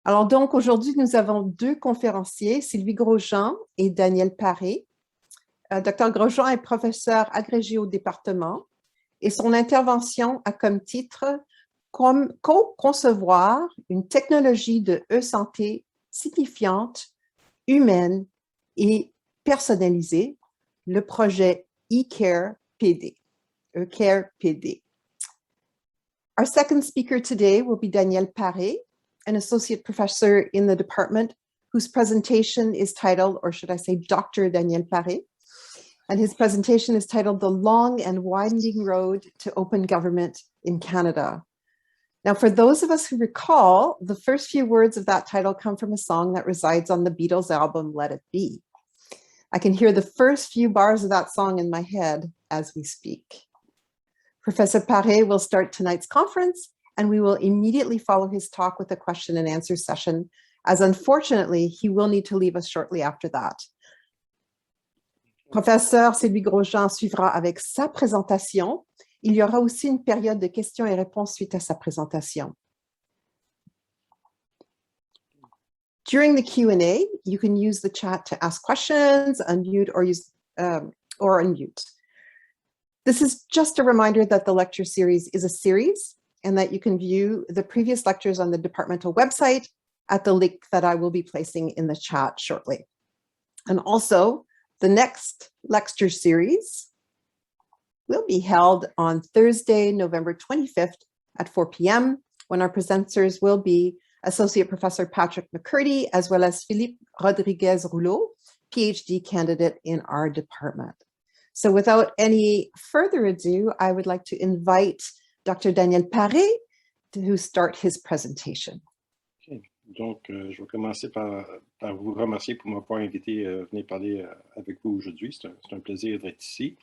Alors donc, aujourd'hui, nous avons deux conférenciers, Sylvie Grosjean et Daniel Paré. Dr Grosjean est professeur agrégé au département et son intervention a comme titre Co-concevoir une technologie de e-santé signifiante, humaine et personnalisée, le projet eCare PD. eCare PD. Our second speaker today will be Daniel Paré, an associate professor in the department whose presentation is titled, or should I say Dr. Daniel Paré, and his presentation is titled The Long and Winding Road to Open Government in Canada. Now, for those of us who recall, the first few words of that title come from a song that resides on the Beatles album, Let It Be. I can hear the first few bars of that song in my head as we speak. Professor Paré will start tonight's conference, and we will immediately follow his talk with a question and answer session, as unfortunately, he will need to leave us shortly after that. Professeur Sylvie Grosjean suivra avec sa présentation. Il y aura aussi une période de questions et réponses suite à sa présentation. During the Q&A, you can use the chat to ask questions, unmute, or unmute. This is just a reminder that the lecture series is a series and that you can view the previous lectures on the departmental website at the link that I will be placing in the chat shortly. And also, the next lecture series will be held on Thursday, November 25th at 4 p.m. when our presenters will be Associate Professor Patrick McCurdy, as well as Philippe Rodriguez-Rouleau, PhD candidate in our department. So without any further ado, I would like to invite Dr. Daniel Paré to start his presentation. Okay. Donc, je vais commencer par vous remercier pour m'avoir invité à venir parler avec vous aujourd'hui. C'est un plaisir d'être ici.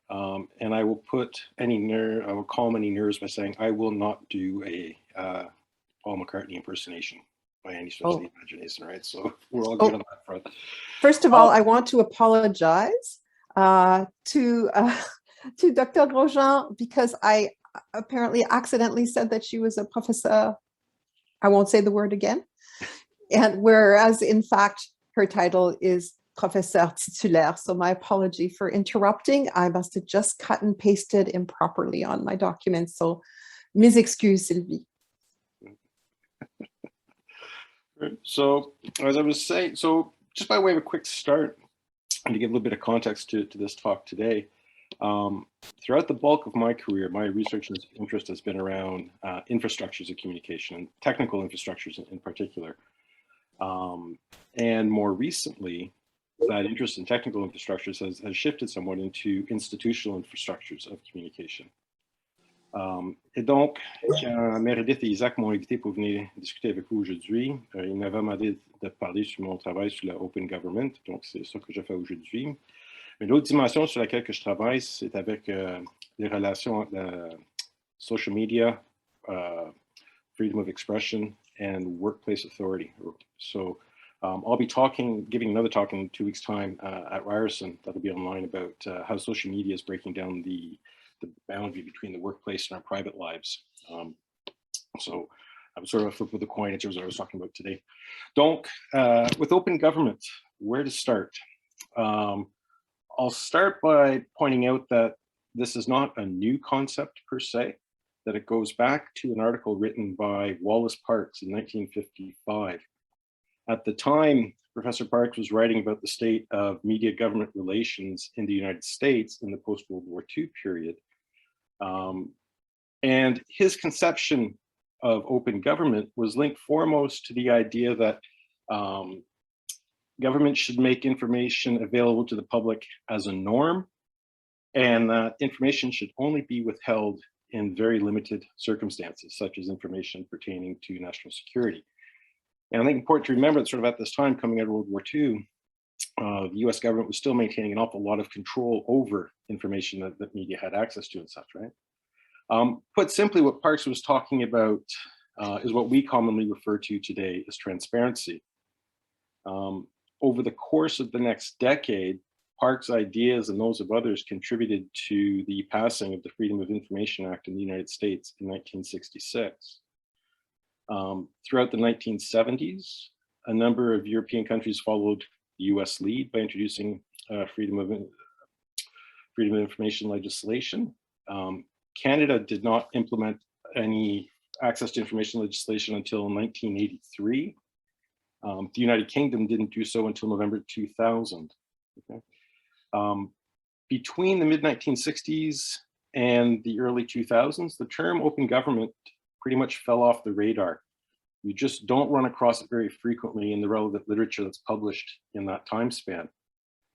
And I will calm any nerves by saying I will not do a Paul McCartney impersonation by any stretch of the imagination, right? So we're all good on that front. First of all, I want to apologize to Dr. Grosjean because I apparently accidentally said that she was a professeur. I won't say the word again. And whereas in fact, her title is professeur titulaire. So my apology for interrupting. I must have just cut and pasted improperly on my documents. So mes excuses, Sylvie. So as I was saying, so just by way of a quick start, and to give a little bit of context to this talk today, throughout the bulk of my career, my research interest has been around infrastructures of communication, and technical infrastructures in particular. And more recently, that interest in technical infrastructures has shifted somewhat into institutional infrastructures of communication. Et donc, quand Meredith et Isaac m'ont invité pour venir discuter avec vous aujourd'hui, ils m'avaient demandé de parler sur mon travail sur la Open Government, donc c'est ça que je fais aujourd'hui. Mais l'autre dimension sur laquelle que je travaille, c'est avec les relations entre social media, freedom of expression, and workplace authority. So I'll be giving another talk in 2 weeks' time at Ryerson that'll be online about how social media is breaking down the boundary between the workplace and our private lives. So I'm sort of a flip of the coin in terms of what I was talking about today. Donc, with open government, where to start? I'll start by pointing out that this is not a new concept per se, that it goes back to an article written by Wallace Parks in 1955. At the time, Professor Parks was writing about the state of media-government relations in the United States in the post-World War II period. And his conception of open government was linked foremost to the idea that government should make information available to the public as a norm, and that information should only be withheld in very limited circumstances, such as information pertaining to national security. And I think important to remember that sort of at this time, coming out of World War II, the US government was still maintaining an awful lot of control over information that media had access to and such, right? Put simply, what Parks was talking about is what we commonly refer to today as transparency. Over the course of the next decade, Parks' ideas and those of others contributed to the passing of the Freedom of Information Act in the United States in 1966. Throughout the 1970s, a number of European countries followed the US lead by introducing freedom of information legislation. Canada did not implement any access to information legislation until 1983. The United Kingdom didn't do so until November 2000. Okay? Between the mid-1960s and the early 2000s, the term open government pretty much fell off the radar. You just don't run across it very frequently in the relevant literature that's published in that time span.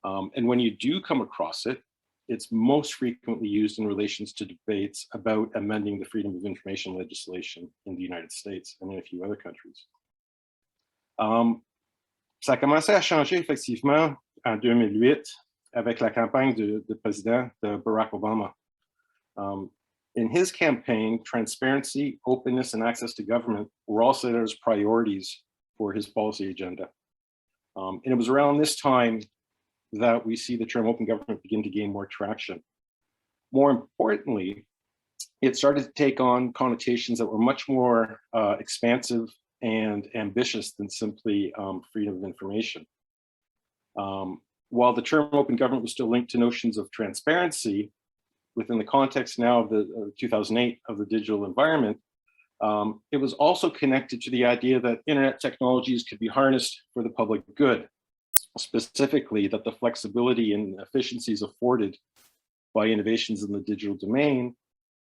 And when you do come across it, it's most frequently used in relations to debates about amending the freedom of information legislation in the United States and in a few other countries. Ça a commencé à changer effectivement en 2008 avec la campagne du président de Barack Obama. In his campaign, transparency, openness, and access to government were all set as priorities for his policy agenda. And it was around this time that we see the term open government begin to gain more traction. More importantly, it started to take on connotations that were much more expansive and ambitious than simply freedom of information. While the term open government was still linked to notions of transparency, within the context now of the 2008 of the digital environment, it was also connected to the idea that internet technologies could be harnessed for the public good. Specifically, that the flexibility and efficiencies afforded by innovations in the digital domain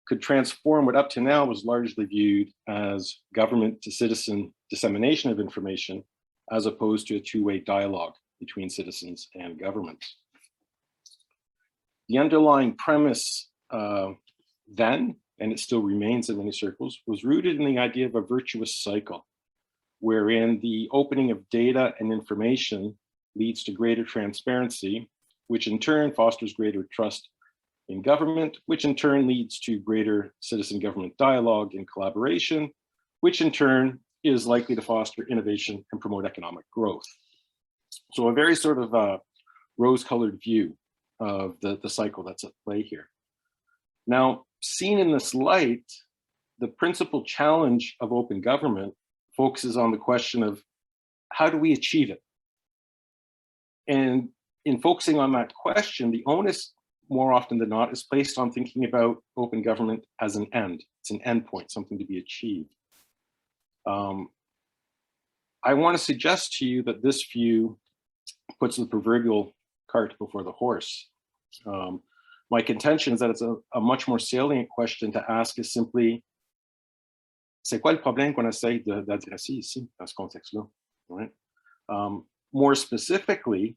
could transform what up to now was largely viewed as government to citizen dissemination of information, as opposed to a two-way dialogue between citizens and governments. The underlying premise then, and it still remains in many circles, was rooted in the idea of a virtuous cycle, wherein the opening of data and information leads to greater transparency, which in turn fosters greater trust in government, which in turn leads to greater citizen government dialogue and collaboration, which in turn is likely to foster innovation and promote economic growth. So a very sort of rose-colored view of the cycle that's at play here. Now, seen in this light, the principal challenge of open government focuses on the question of how do we achieve it? And in focusing on that question, the onus more often than not is placed on thinking about open government as an end. It's an endpoint, something to be achieved. I want to suggest to you that this view puts the proverbial cart before the horse. My contention is that it's a much more salient question to ask is simply, c'est quoi le problème qu'on essaye d'adresser ici, dans ce contexte-là? Right? More specifically,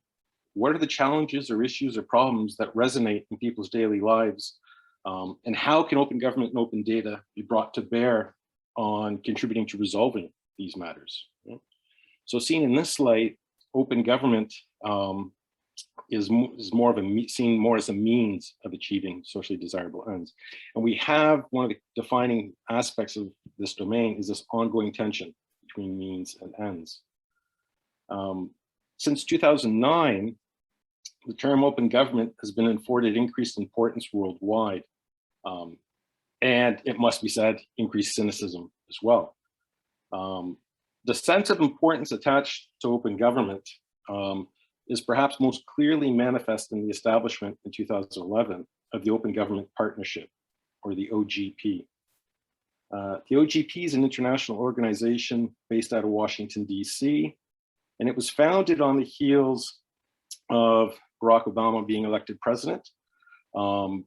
what are the challenges or issues or problems that resonate in people's daily lives? And how can open government and open data be brought to bear on contributing to resolving these matters? Right? So seen in this light, open government is more of seen more as a means of achieving socially desirable ends. And we have one of the defining aspects of this domain is this ongoing tension between means and ends. Since 2009, the term open government has been afforded increased importance worldwide. And it must be said, increased cynicism as well. The sense of importance attached to open government is perhaps most clearly manifest in the establishment in 2011 of the Open Government Partnership, or the OGP. The OGP is an international organization based out of Washington, DC, and it was founded on the heels of Barack Obama being elected president. And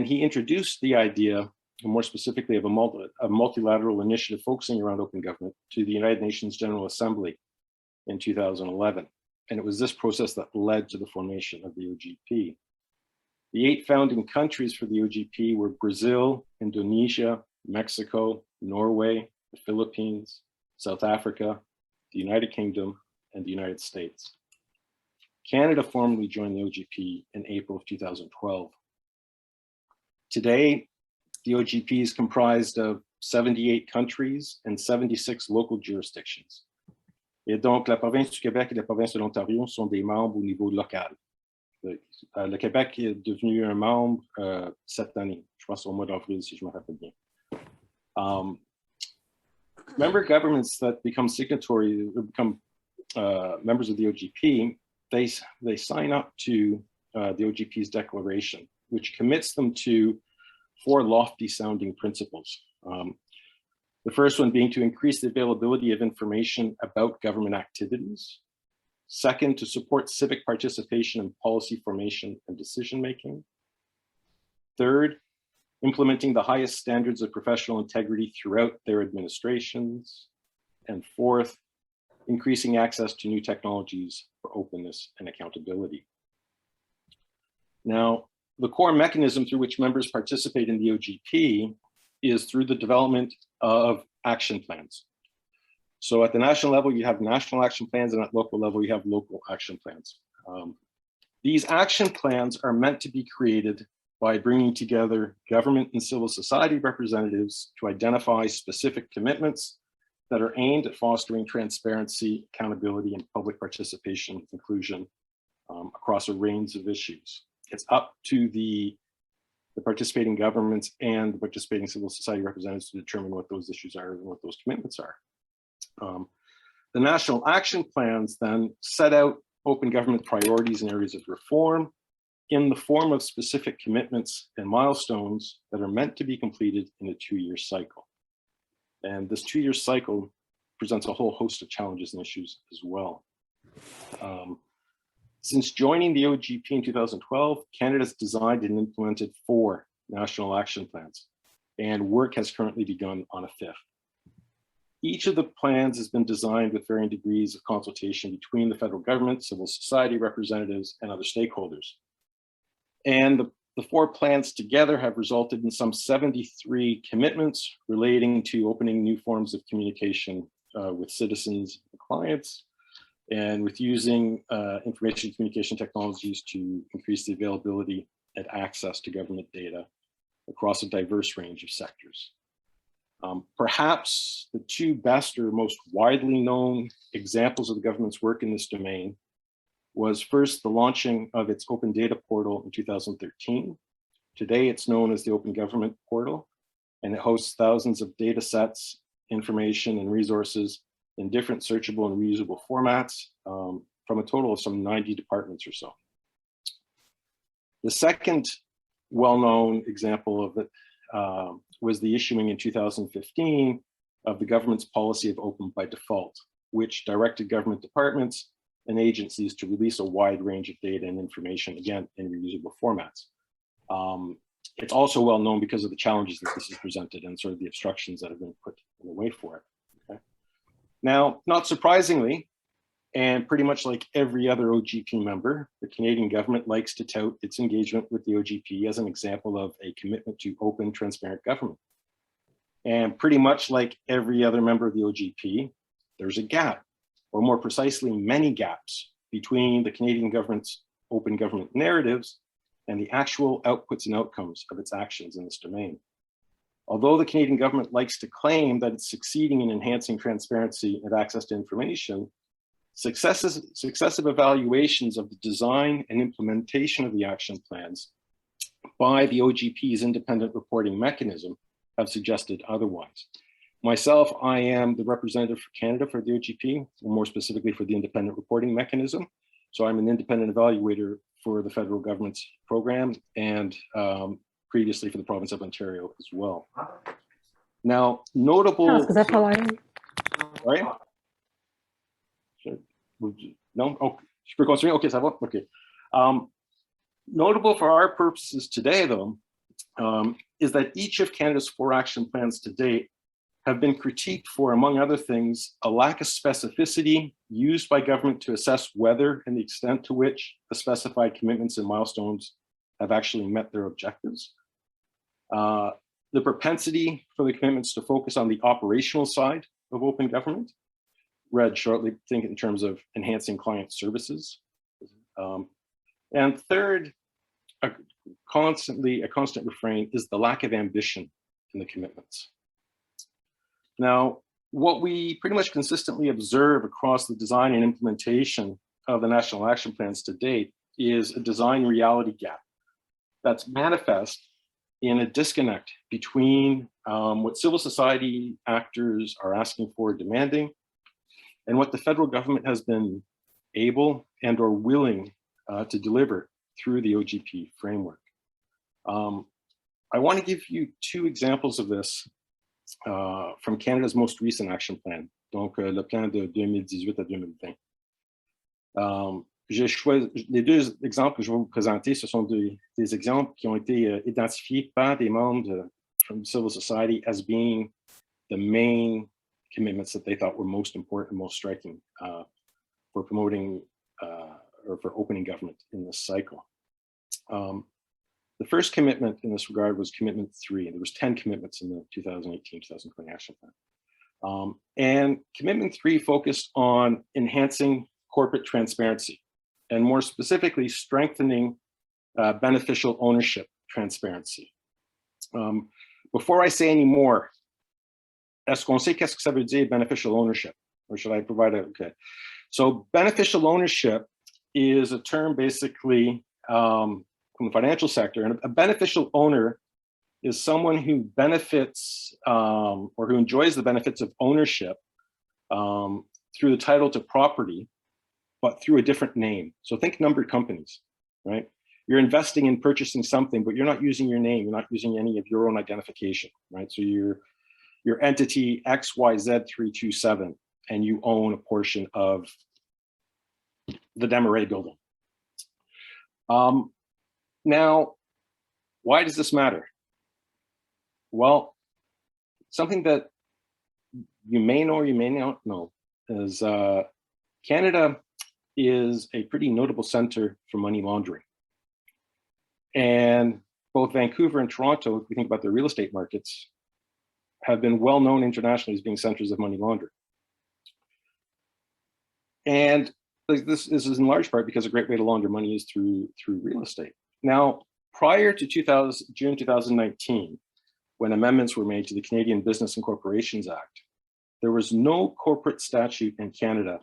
he introduced the idea, and more specifically of a multilateral initiative focusing around open government, to the United Nations General Assembly in 2011. And it was this process that led to the formation of the OGP. The 8 founding countries for the OGP were Brazil, Indonesia, Mexico, Norway, the Philippines, South Africa, the United Kingdom, and the United States. Canada formally joined the OGP in April of 2012. Today, the OGP is comprised of 78 countries and 76 local jurisdictions. Et donc, la province du Québec et la province de l'Ontario sont des membres au niveau local. Le Québec est devenu un membre cette année, je pense au mois d'avril, si je me rappelle bien. member governments that become signatory or become members of the OGP, they sign up to the OGP's declaration, which commits them to 4 lofty sounding principles. The first one being to increase the availability of information about government activities. Second, to support civic participation in policy formation and decision-making. Third, implementing the highest standards of professional integrity throughout their administrations. And fourth, increasing access to new technologies for openness and accountability. Now, the core mechanism through which members participate in the OGP is through the development of action plans. So at the national level, you have national action plans, and at local level, you have local action plans. These action plans are meant to be created by bringing together government and civil society representatives to identify specific commitments that are aimed at fostering transparency, accountability, and public participation and inclusion across a range of issues. It's up to the participating governments and the participating civil society representatives to determine what those issues are and what those commitments are. The national action plans then set out open government priorities and areas of reform in the form of specific commitments and milestones that are meant to be completed in a 2-year cycle. And this 2-year cycle presents a whole host of challenges and issues as well. Since joining the OGP in 2012, Canada's designed and implemented 4 national action plans, and work has currently begun on a 5th. Each of the plans has been designed with varying degrees of consultation between the federal government, civil society representatives, and other stakeholders. And the 4 plans together have resulted in some 73 commitments relating to opening new forms of communication with citizens and clients, and with using information communication technologies to increase the availability and access to government data across a diverse range of sectors. Perhaps the 2 best or most widely known examples of the government's work in this domain was first the launching of its open data portal in 2013. Today it's known as the Open Government Portal, and it hosts thousands of data sets, information, and resources in different searchable and reusable formats from a total of some 90 departments or so. The second well-known example of it was the issuing in 2015 of the government's policy of open by default, which directed government departments and agencies to release a wide range of data and information, again, in reusable formats. It's also well known because of the challenges that this has presented and sort of the obstructions that have been put in the way for it. Okay? Now, not surprisingly, and pretty much like every other OGP member, the Canadian government likes to tout its engagement with the OGP as an example of a commitment to open, transparent government. And pretty much like every other member of the OGP, there's a gap, or more precisely, many gaps between the Canadian government's open government narratives and the actual outputs and outcomes of its actions in this domain. Although the Canadian government likes to claim that it's succeeding in enhancing transparency and access to information, successive evaluations of the design and implementation of the action plans by the OGP's independent reporting mechanism have suggested otherwise. Myself, I am the representative for Canada for the OGP, or more specifically for the independent reporting mechanism. So I'm an independent evaluator for the federal government's program and previously for the province of Ontario as well. Now, notable... Right? No? Oh, je peux continuer? Okay, ça va? Okay. Notable for our purposes today, though, is that each of Canada's 4 action plans to date have been critiqued for, among other things, a lack of specificity used by government to assess whether and the extent to which the specified commitments and milestones have actually met their objectives. The propensity for the commitments to focus on the operational side of open government, read shortly, think in terms of enhancing client services. And third, a constant refrain is the lack of ambition in the commitments. Now, what we pretty much consistently observe across the design and implementation of the national action plans to date is a design reality gap that's manifest in a disconnect between what civil society actors are asking for, demanding, and what the federal government has been able and or willing to deliver through the OGP framework. I want to give you two examples of this from Canada's most recent action plan, donc le plan de 2018 à 2020. Les deux exemples que je vais vous présenter, ce sont des exemples qui ont été identifiés par des membres from civil society as being the main commitments that they thought were most important, most striking for promoting or for opening government in this cycle. The first commitment in this regard was commitment 3, and there was 10 commitments in the 2018-2020 action plan. And commitment 3 focused on enhancing corporate transparency, and more specifically, strengthening beneficial ownership transparency. Before I say any more, est-ce qu'on sait qu'est-ce que ça veut dire beneficial ownership? Or should I provide a, okay. So beneficial ownership is a term basically from the financial sector, and a beneficial owner is someone who benefits or who enjoys the benefits of ownership through the title to property, but through a different name. So think numbered companies, right? You're investing in purchasing something, but you're not using your name. You're not using any of your own identification, right? So your entity XYZ327, and you own a portion of the Desmarais building. Now, why does this matter? Well, something that you may know or you may not know is Canada is a pretty notable center for money laundering. And both Vancouver and Toronto, if we think about their real estate markets, have been well known internationally as being centers of money laundering. And this is in large part because a great way to launder money is through real estate. Now, prior to June 2019, when amendments were made to the Canadian Business and Corporations Act, there was no corporate statute in Canada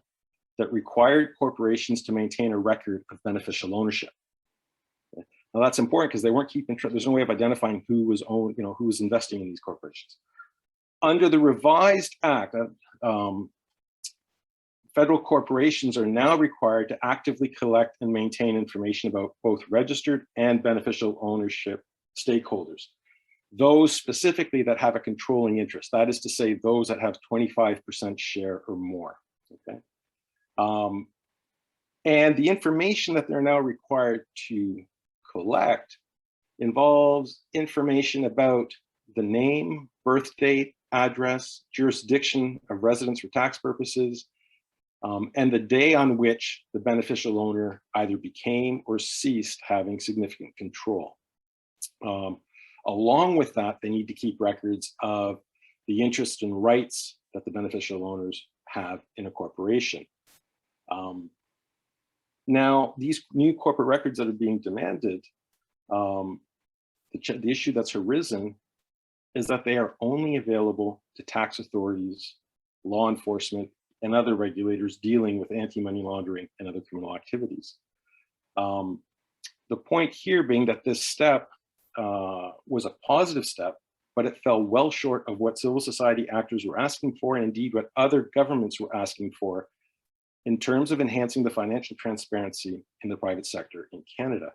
that required corporations to maintain a record of beneficial ownership. Now that's important because they weren't keeping track. There's no way of identifying who was who was investing in these corporations. Under the revised act, federal corporations are now required to actively collect and maintain information about both registered and beneficial ownership stakeholders. Those specifically that have a controlling interest, that is to say, those that have 25% share or more, okay? And the information that they're now required to collect involves information about the name, birth date, address, jurisdiction of residence for tax purposes, and the day on which the beneficial owner either became or ceased having significant control. Along with that, they need to keep records of the interests and rights that the beneficial owners have in a corporation. Now, these new corporate records that are being demanded, the issue that's arisen is that they are only available to tax authorities, law enforcement, and other regulators dealing with anti-money laundering and other criminal activities. The point here being that this step was a positive step, but it fell well short of what civil society actors were asking for, and indeed what other governments were asking for in terms of enhancing the financial transparency in the private sector in Canada.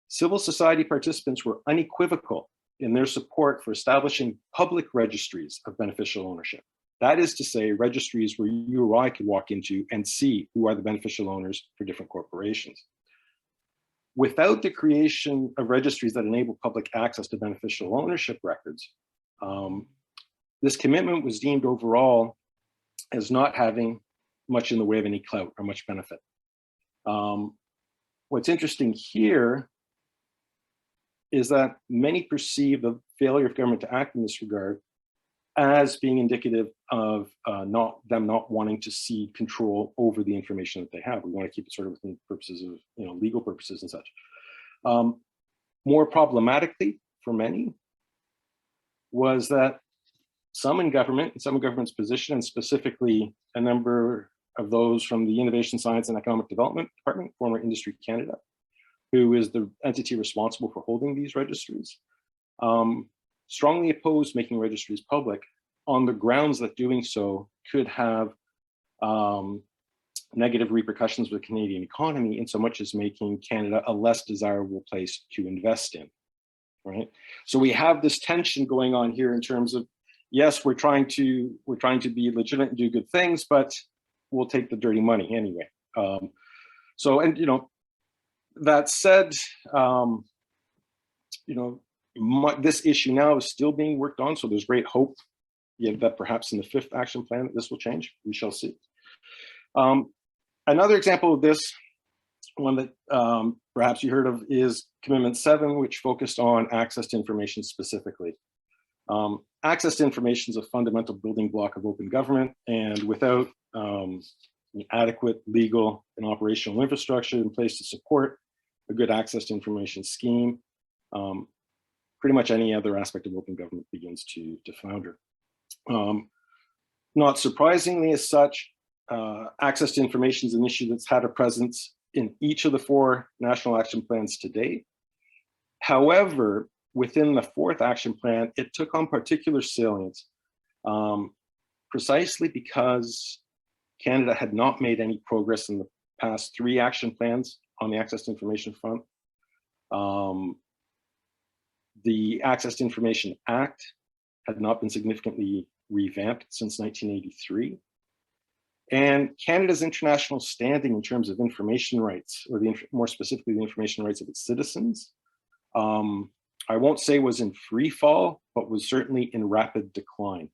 Civil society participants were unequivocal in their support for establishing public registries of beneficial ownership. That is to say, registries where you or I could walk into and see who are the beneficial owners for different corporations. Without the creation of registries that enable public access to beneficial ownership records, this commitment was deemed overall as not having much in the way of any clout or much benefit. What's interesting here is that many perceive the failure of government to act in this regard as being indicative of them not wanting to cede control over the information that they have. We want to keep it sort of within purposes of legal purposes and such. More problematically for many was that some in government, and some in government's position, and specifically a number of those from the Innovation, Science and Economic Development Department, former Industry Canada, who is the entity responsible for holding these registries, strongly opposed making registries public on the grounds that doing so could have negative repercussions for the Canadian economy, in so much as making Canada a less desirable place to invest in, right? So we have this tension going on here in terms of, yes, we're trying to be legitimate and do good things, but we'll take the dirty money anyway. That said, this issue now is still being worked on, so there's great hope that perhaps in the 5th action plan that this will change. We shall see. Another example of this, one that perhaps you heard of, is Commitment 7, which focused on access to information specifically. Access to information is a fundamental building block of open government, and without adequate legal and operational infrastructure in place to support a good access to information scheme, pretty much any other aspect of open government begins to flounder. Not surprisingly, as such, access to information is an issue that's had a presence in each of the 4 national action plans to date. However, within the 4th action plan, it took on particular salience, precisely because Canada had not made any progress in the past 3 action plans on the access to information front. The Access to Information Act had not been significantly revamped since 1983. And Canada's international standing in terms of information rights, or more specifically, the information rights of its citizens, I won't say was in free fall, but was certainly in rapid decline.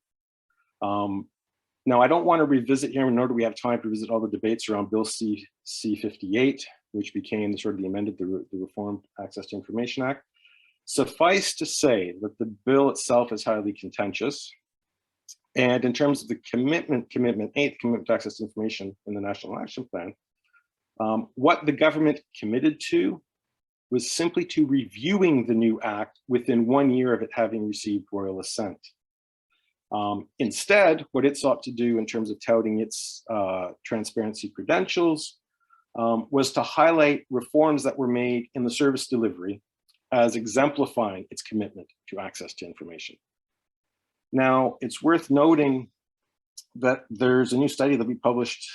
Now, I don't want to revisit here, nor do we have time to visit all the debates around Bill C-58, which became the amended, the Reformed Access to Information Act. Suffice to say that the bill itself is highly contentious. And in terms of the commitment 8, commitment to access to information in the National Action Plan, what the government committed to was simply to reviewing the new act within 1 year of it having received royal assent. Instead, what it sought to do in terms of touting its transparency credentials was to highlight reforms that were made in the service delivery as exemplifying its commitment to access to information. Now, it's worth noting that there's a new study that will be published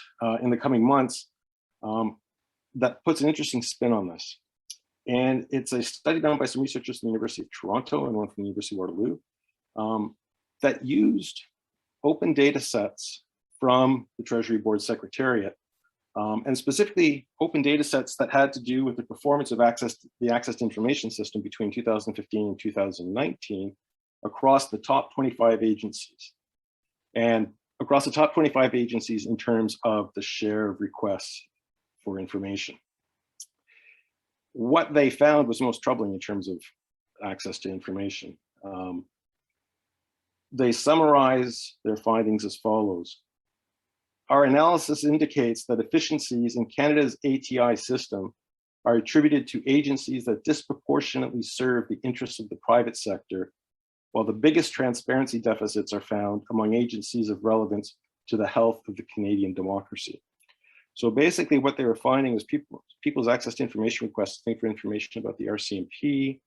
in the coming months that puts an interesting spin on this. And it's a study done by some researchers from the University of Toronto and one from the University of Waterloo that used open data sets from the Treasury Board Secretariat, and specifically open data sets that had to do with the performance of the Access to Information System between 2015 and 2019 across the top 25 agencies. And across the top 25 agencies in terms of the share of requests for information. What they found was most troubling in terms of access to information. They summarize their findings as follows. Our analysis indicates that efficiencies in Canada's ATI system are attributed to agencies that disproportionately serve the interests of the private sector, while the biggest transparency deficits are found among agencies of relevance to the health of the Canadian democracy. So basically what they were finding was people's access to information requests, for information about the RCMP,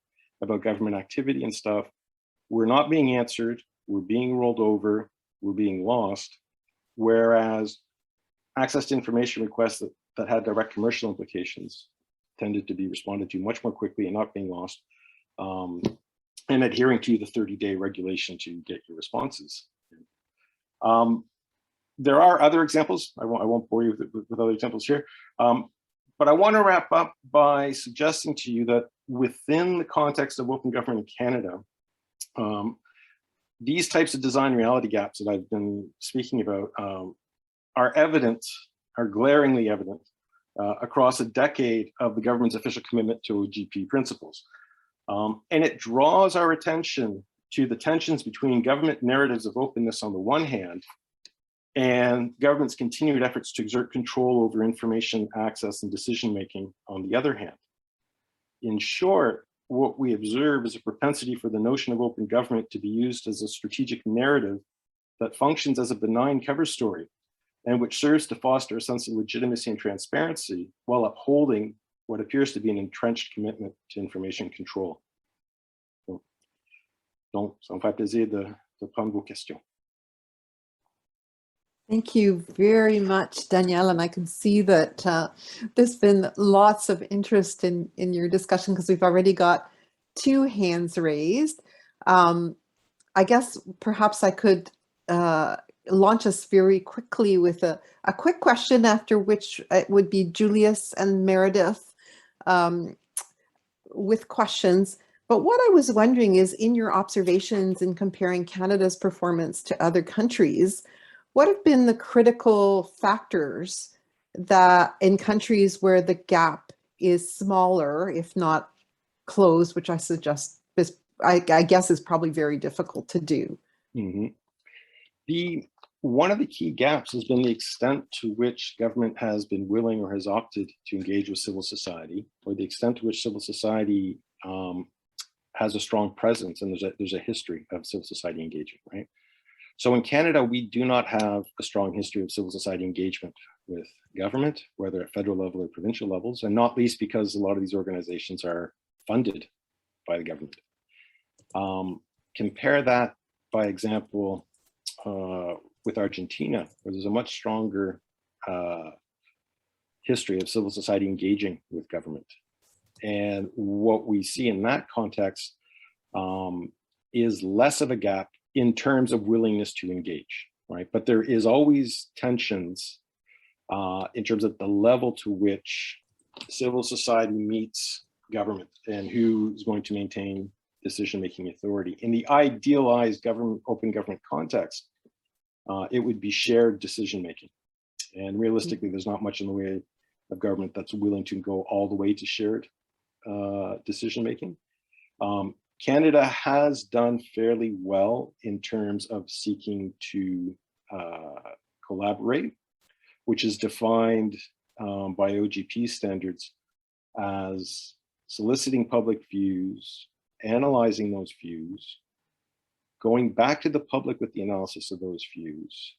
about government activity and stuff, were not being answered, were being rolled over, were being lost, whereas access to information requests that had direct commercial implications tended to be responded to much more quickly and not being lost, and adhering to the 30-day regulation to get your responses. There are other examples. I won't bore you with other examples here, but I want to wrap up by suggesting to you that within the context of open government in Canada, these types of design reality gaps that I've been speaking about are evident, are glaringly evident across a decade of the government's official commitment to OGP principles. And it draws our attention to the tensions between government narratives of openness on the one hand and government's continued efforts to exert control over information access and decision-making on the other hand. In short, what we observe is a propensity for the notion of open government to be used as a strategic narrative that functions as a benign cover story and which serves to foster a sense of legitimacy and transparency while upholding what appears to be an entrenched commitment to information control. Donc, ça me fait plaisir de prendre vos questions. Thank you very much, Danielle. And I can see that there's been lots of interest in your discussion because we've already got 2 hands raised. I guess perhaps I could launch us very quickly with a quick question, after which it would be Julius and Meredith with questions. But what I was wondering is, in your observations in comparing Canada's performance to other countries, what have been the critical factors that in countries where the gap is smaller, if not closed, which I suggest is, I guess is probably very difficult to do? Mm-hmm. One of the key gaps has been the extent to which government has been willing or has opted to engage with civil society, or the extent to which civil society has a strong presence, and there's a history of civil society engagement, right? So in Canada, we do not have a strong history of civil society engagement with government, whether at federal level or provincial levels, and not least because a lot of these organizations are funded by the government. Compare that, by example, with Argentina, where there's a much stronger history of civil society engaging with government. And what we see in that context is less of a gap in terms of willingness to engage, right? But there is always tensions in terms of the level to which civil society meets government and who's going to maintain decision-making authority. In the idealized government, open government context, it would be shared decision-making. And realistically, there's not much in the way of government that's willing to go all the way to shared decision-making. Canada has done fairly well in terms of seeking to collaborate, which is defined by OGP standards as soliciting public views, analyzing those views, going back to the public with the analysis of those views,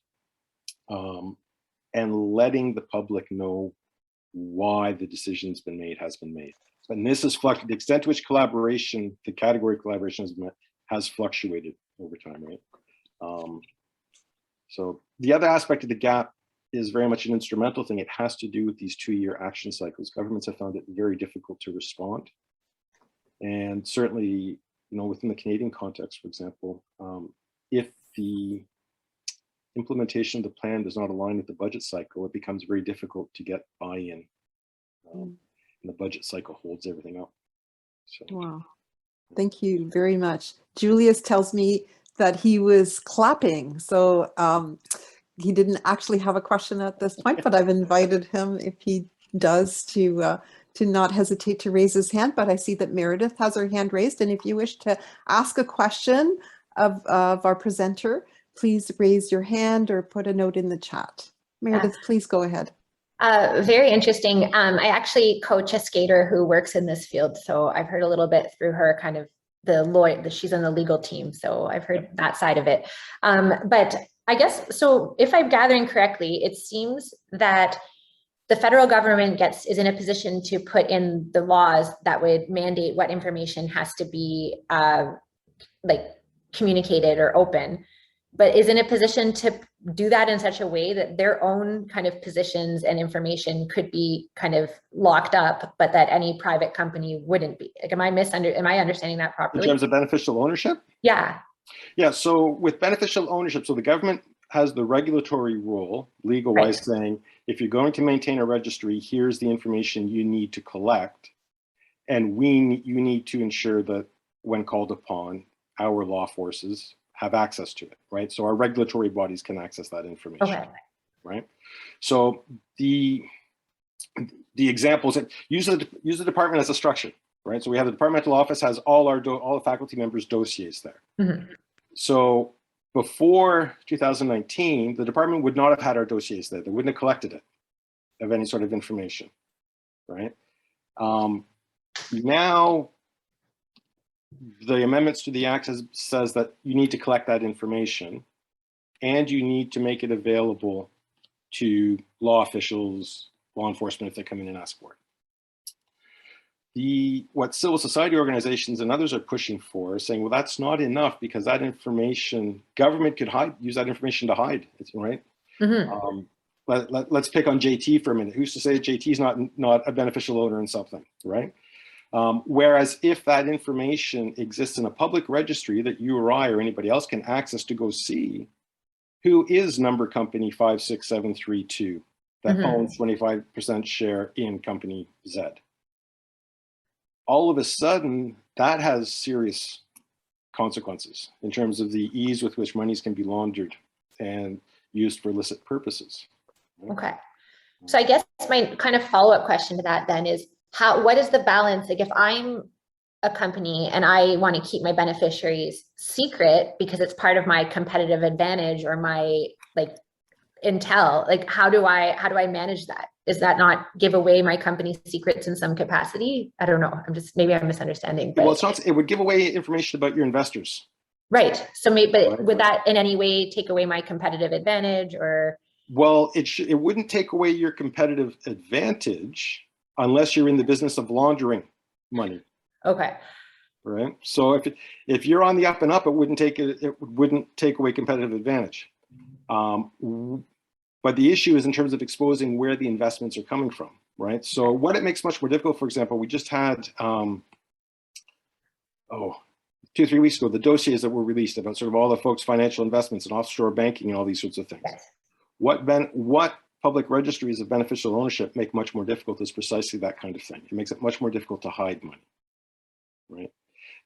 and letting the public know why the decision's been made, has been made. And this is the extent to which collaboration, the category of collaboration has fluctuated over time, right? So the other aspect of the gap is very much an instrumental thing. It has to do with these 2-year action cycles. Governments have found it very difficult to respond. And certainly, you know, within the Canadian context, for example, if the implementation of the plan does not align with the budget cycle, it becomes very difficult to get buy-in. And the budget cycle holds everything up. So. Wow. Thank you very much. Julius tells me that he was clapping. So he didn't actually have a question at this point, but I've invited him, if he does, to not hesitate to raise his hand. But I see that Meredith has her hand raised. And if you wish to ask a question of our presenter, please raise your hand or put a note in the chat. Meredith, please go ahead. Very interesting. I actually coach a skater who works in this field. So I've heard a little bit through her, kind of the lawyer, she's on the legal team. So I've heard that side of it. But I guess, so if I'm gathering correctly, it seems that the federal government is in a position to put in the laws that would mandate what information has to be like communicated or open, but is in a position to do that in such a way that their own kind of positions and information could be kind of locked up, but that any private company wouldn't be. Like, am I understanding that properly? In terms of beneficial ownership? Yeah. Yeah, so with beneficial ownership, so the government has the regulatory rule, legal-wise, saying, if you're going to maintain a registry, here's the information you need to collect. And you need to ensure that when called upon, our law forces have access to it, right? So our regulatory bodies can access that information, right? So the examples, use the department as a structure, right? So we have the departmental office has all the faculty members' dossiers there. Mm-hmm. So before 2019, the department would not have had our dossiers there. They wouldn't have collected it of any sort of information, right? Now, the amendments to the Act says that you need to collect that information and you need to make it available to law officials, law enforcement, if they come in and ask for it. what civil society organizations and others are pushing for is saying, well, that's not enough because that information, government could use that information to hide, right? Mm-hmm. Let's pick on JT for a minute. Who's to say JT is not a beneficial owner in something, right? Whereas if that information exists in a public registry that you or I or anybody else can access to go see, who is number company 56732 that owns 25% share in company Z? All of a sudden, that has serious consequences in terms of the ease with which monies can be laundered and used for illicit purposes. Okay. So I guess my kind of follow-up question to that then is what is the balance? Like if I'm a company and I want to keep my beneficiaries secret because it's part of my competitive advantage or my like intel, like how do I manage that? Is that not give away my company's secrets in some capacity? I don't know. Maybe I'm misunderstanding. But... Well, it's not, it would give away information about your investors. Right. So maybe, but would that in any way take away my competitive advantage or? Well, it wouldn't take away your competitive advantage unless you're in the business of laundering money. Okay. Right. So if you're on the up and up, it wouldn't take away competitive advantage. But the issue is in terms of exposing where the investments are coming from, right? So what it makes much more difficult, for example, we just had, 2 or 3 weeks ago, the dossiers that were released about sort of all the folks' financial investments and offshore banking and all these sorts of things. Yes. What public registries of beneficial ownership make much more difficult is precisely that kind of thing. It makes it much more difficult to hide money, right?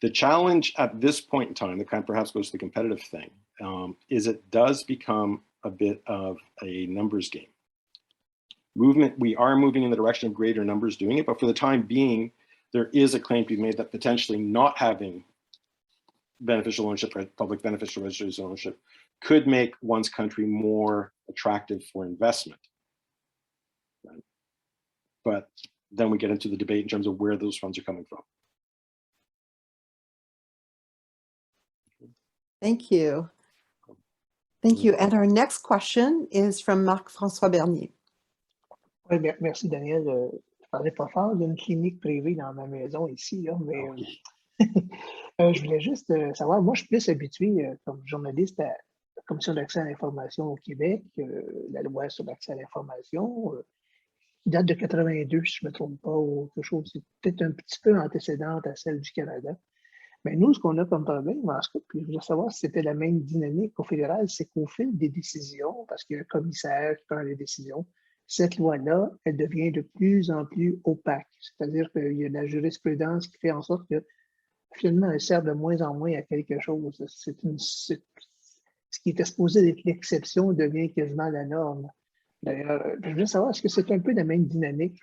The challenge at this point in time, that kind of perhaps goes to the competitive thing, is it does become a bit of a numbers game. We are moving in the direction of greater numbers doing it, but for the time being, there is a claim to be made that potentially not having beneficial ownership, or public beneficial registries ownership, could make one's country more attractive for investment. Right? But then we get into the debate in terms of where those funds are coming from. Thank you. Thank you. And our next question is from Marc-François Bernier. Oui, merci Daniel. Je parlais pas fort d'une clinique privée dans ma maison ici, là, mais je voulais juste savoir, moi je suis plus habitué comme journaliste à la Commission d'accès à l'information au Québec, la loi sur l'accès à l'information, qui date de 82, si je ne me trompe pas, ou quelque chose, c'est peut-être un petit peu antécédente à celle du Canada. Mais nous, ce qu'on a comme problème, en tout cas, puis je voulais savoir si c'était la même dynamique au fédéral, c'est qu'au fil des décisions, parce qu'il y a un commissaire qui prend les décisions, cette loi-là, elle devient de plus en plus opaque. C'est-à-dire qu'il y a de la jurisprudence qui fait en sorte que finalement, elle sert de moins en moins à quelque chose. Ce qui était supposé être l'exception devient quasiment la norme. D'ailleurs, je voulais savoir, est-ce que c'est un peu la même dynamique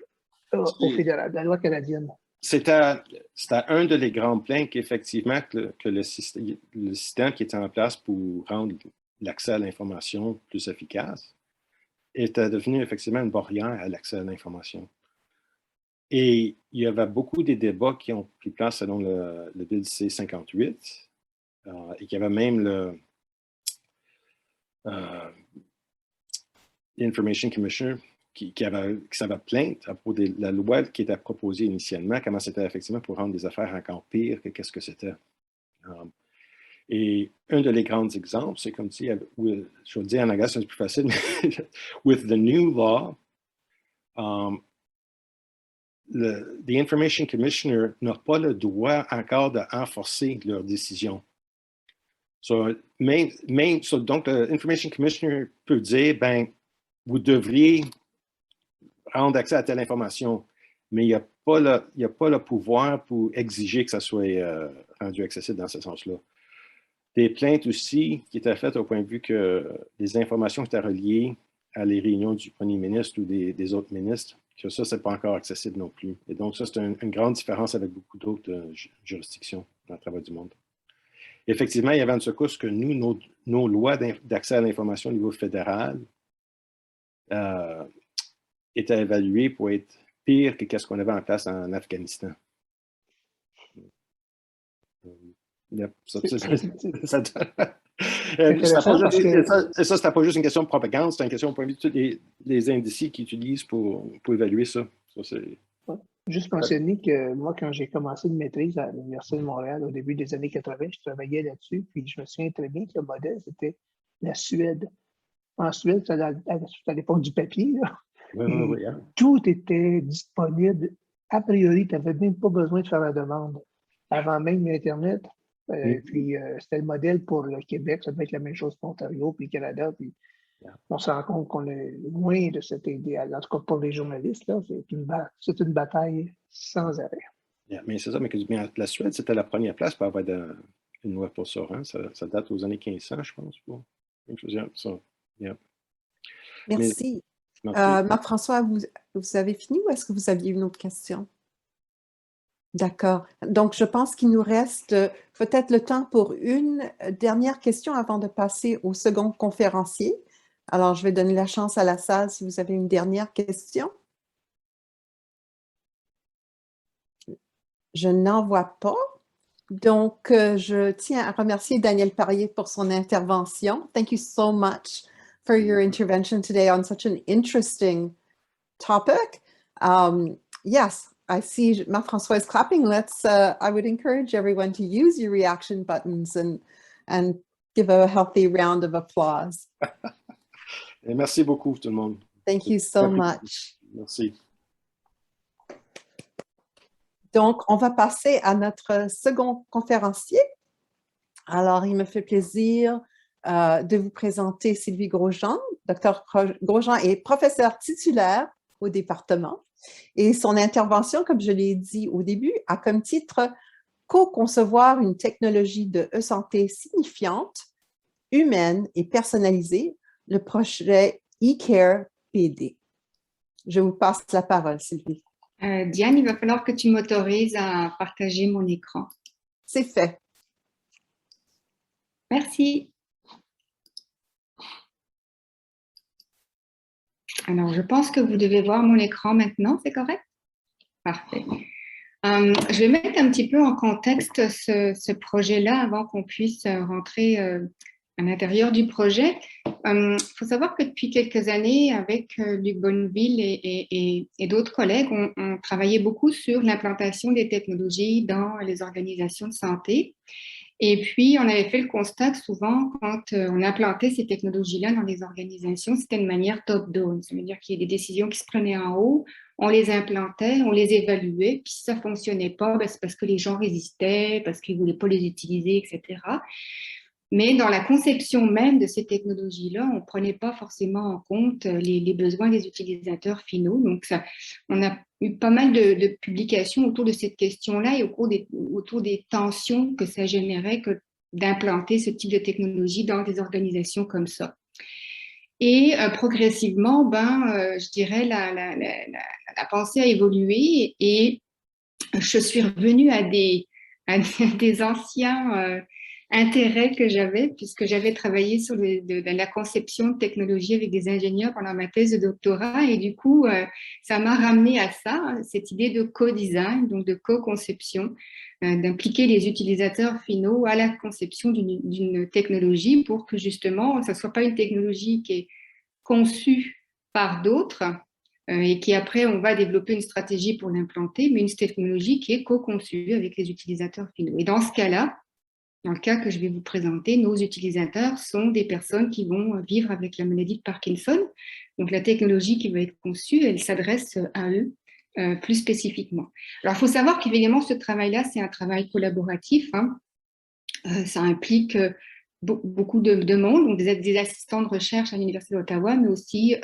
au fédéral, la loi canadienne? C'était un de les grands plaintes qu'effectivement que le système qui était en place pour rendre l'accès à l'information plus efficace était devenu effectivement une barrière à l'accès à l'information. Et il y avait beaucoup de débats qui ont pris place selon le Bill C-58 et qu'il y avait même l'Information Commissioner qui s'avait plainte à propos de la loi qui était proposée initialement, comment c'était effectivement pour rendre les affaires encore pires que qu'est-ce que c'était. Et un des grands exemples, c'est comme si, je vais dire en anglais, c'est plus facile, mais with the new law, the Information Commissioner n'a pas le droit encore d'enforcer leurs décisions. Donc, l'Information Commissioner peut dire, ben, vous devriez rendre accès à telle information, mais il n'y a pas le pouvoir pour exiger que ça soit rendu accessible dans ce sens-là. Des plaintes aussi qui étaient faites au point de vue que les informations étaient reliées à les réunions du premier ministre ou des autres ministres, que ça, c'est pas encore accessible non plus. Et donc, ça, c'est une grande différence avec beaucoup d'autres juridictions dans le travail du monde. Effectivement, il y avait une secousse que nous, nos lois d'accès à l'information au niveau fédéral étaient évaluées pour être pire que ce qu'on avait en place en Afghanistan. Ça, c'était pas juste une question de propagande, c'est une question au point de vue de tous les indices qu'ils utilisent pour évaluer ça. Ça Juste mentionner que moi, quand j'ai commencé une maîtrise à l'Université de Montréal au début des années 80, je travaillais là-dessus, puis je me souviens très bien que le modèle, c'était la Suède. En Suède, c'était à l'époque du papier, là. Oui, Et hein. tout était disponible. A priori, tu n'avais même pas besoin de faire la demande avant même Internet. Puis c'était le modèle pour le Québec, ça devait être la même chose pour l'Ontario, puis le Canada. Puis on se rend compte qu'on est loin de cet idéal. En tout cas, pour les journalistes, là, c'est une bataille sans arrêt. Yeah, mais c'est ça, mais la Suède, c'était la première place pour avoir une loi pour ça. Hein? Ça date aux années 1500, je pense. Quelque chose comme ça. Yeah. Merci. Merci. Marc-François, vous avez fini ou est-ce que vous aviez une autre question? D'accord. Donc, je pense qu'il nous reste peut-être le temps pour une dernière question avant de passer au second conférencier. Alors, je vais donner la chance à la salle si vous avez une dernière question. Je n'en vois pas. Donc, je tiens à remercier Daniel Parier pour son intervention. Thank you so much for your intervention today on such an interesting topic. Yes, I see Marc-François is clapping. I would encourage everyone to use your reaction buttons and give a healthy round of applause. Et merci beaucoup, tout le monde. Thank you so much. Merci. Donc, on va passer à notre second conférencier. Alors, il me fait plaisir de vous présenter Sylvie Grosjean. Dr. Grosjean est professeur titulaire au département et son intervention, comme je l'ai dit au début, a comme titre « Co-concevoir une technologie de e-santé signifiante, humaine et personnalisée, le projet eCare PD ». Je vous passe la parole, Sylvie. Diane, il va falloir que tu m'autorises à partager mon écran. C'est fait. Merci. Alors, je pense que vous devez voir mon écran maintenant, c'est correct? Parfait. Je vais mettre un petit peu en contexte ce projet-là avant qu'on puisse rentrer à l'intérieur du projet. Il faut savoir que depuis quelques années, avec Luc Bonneville et d'autres collègues, on travaillait beaucoup sur l'implantation des technologies dans les organisations de santé. Et puis, on avait fait le constat que souvent, quand on implantait ces technologies-là dans les organisations, c'était de manière top-down. Ça veut dire qu'il y a des décisions qui se prenaient en haut, on les implantait, on les évaluait, puis si ça ne fonctionnait pas, ben, c'est parce que les gens résistaient, parce qu'ils ne voulaient pas les utiliser, etc. Mais dans la conception même de ces technologies-là, on ne prenait pas forcément en compte les besoins des utilisateurs finaux. Donc, on a eu pas mal de publications autour de cette question-là et autour des tensions que ça générait d'implanter ce type de technologie dans des organisations comme ça. Et progressivement, je dirais, la pensée a évolué et je suis revenue à des anciens intérêt que j'avais, puisque j'avais travaillé sur la conception de technologie avec des ingénieurs pendant ma thèse de doctorat, et du coup, ça m'a ramené à ça, cette idée de co-design, donc de co-conception, d'impliquer les utilisateurs finaux à la conception d'une technologie pour que justement, ça ne soit pas une technologie qui est conçue par d'autres et qui après, on va développer une stratégie pour l'implanter, mais une technologie qui est co-conçue avec les utilisateurs finaux. Et dans ce cas-là, dans le cas que je vais vous présenter, nos utilisateurs sont des personnes qui vont vivre avec la maladie de Parkinson. Donc, la technologie qui va être conçue, elle s'adresse à eux plus spécifiquement. Alors, il faut savoir qu'évidemment, ce travail-là, c'est un travail collaboratif. Hein. Ça implique beaucoup de monde, donc des assistants de recherche à l'Université d'Ottawa, mais aussi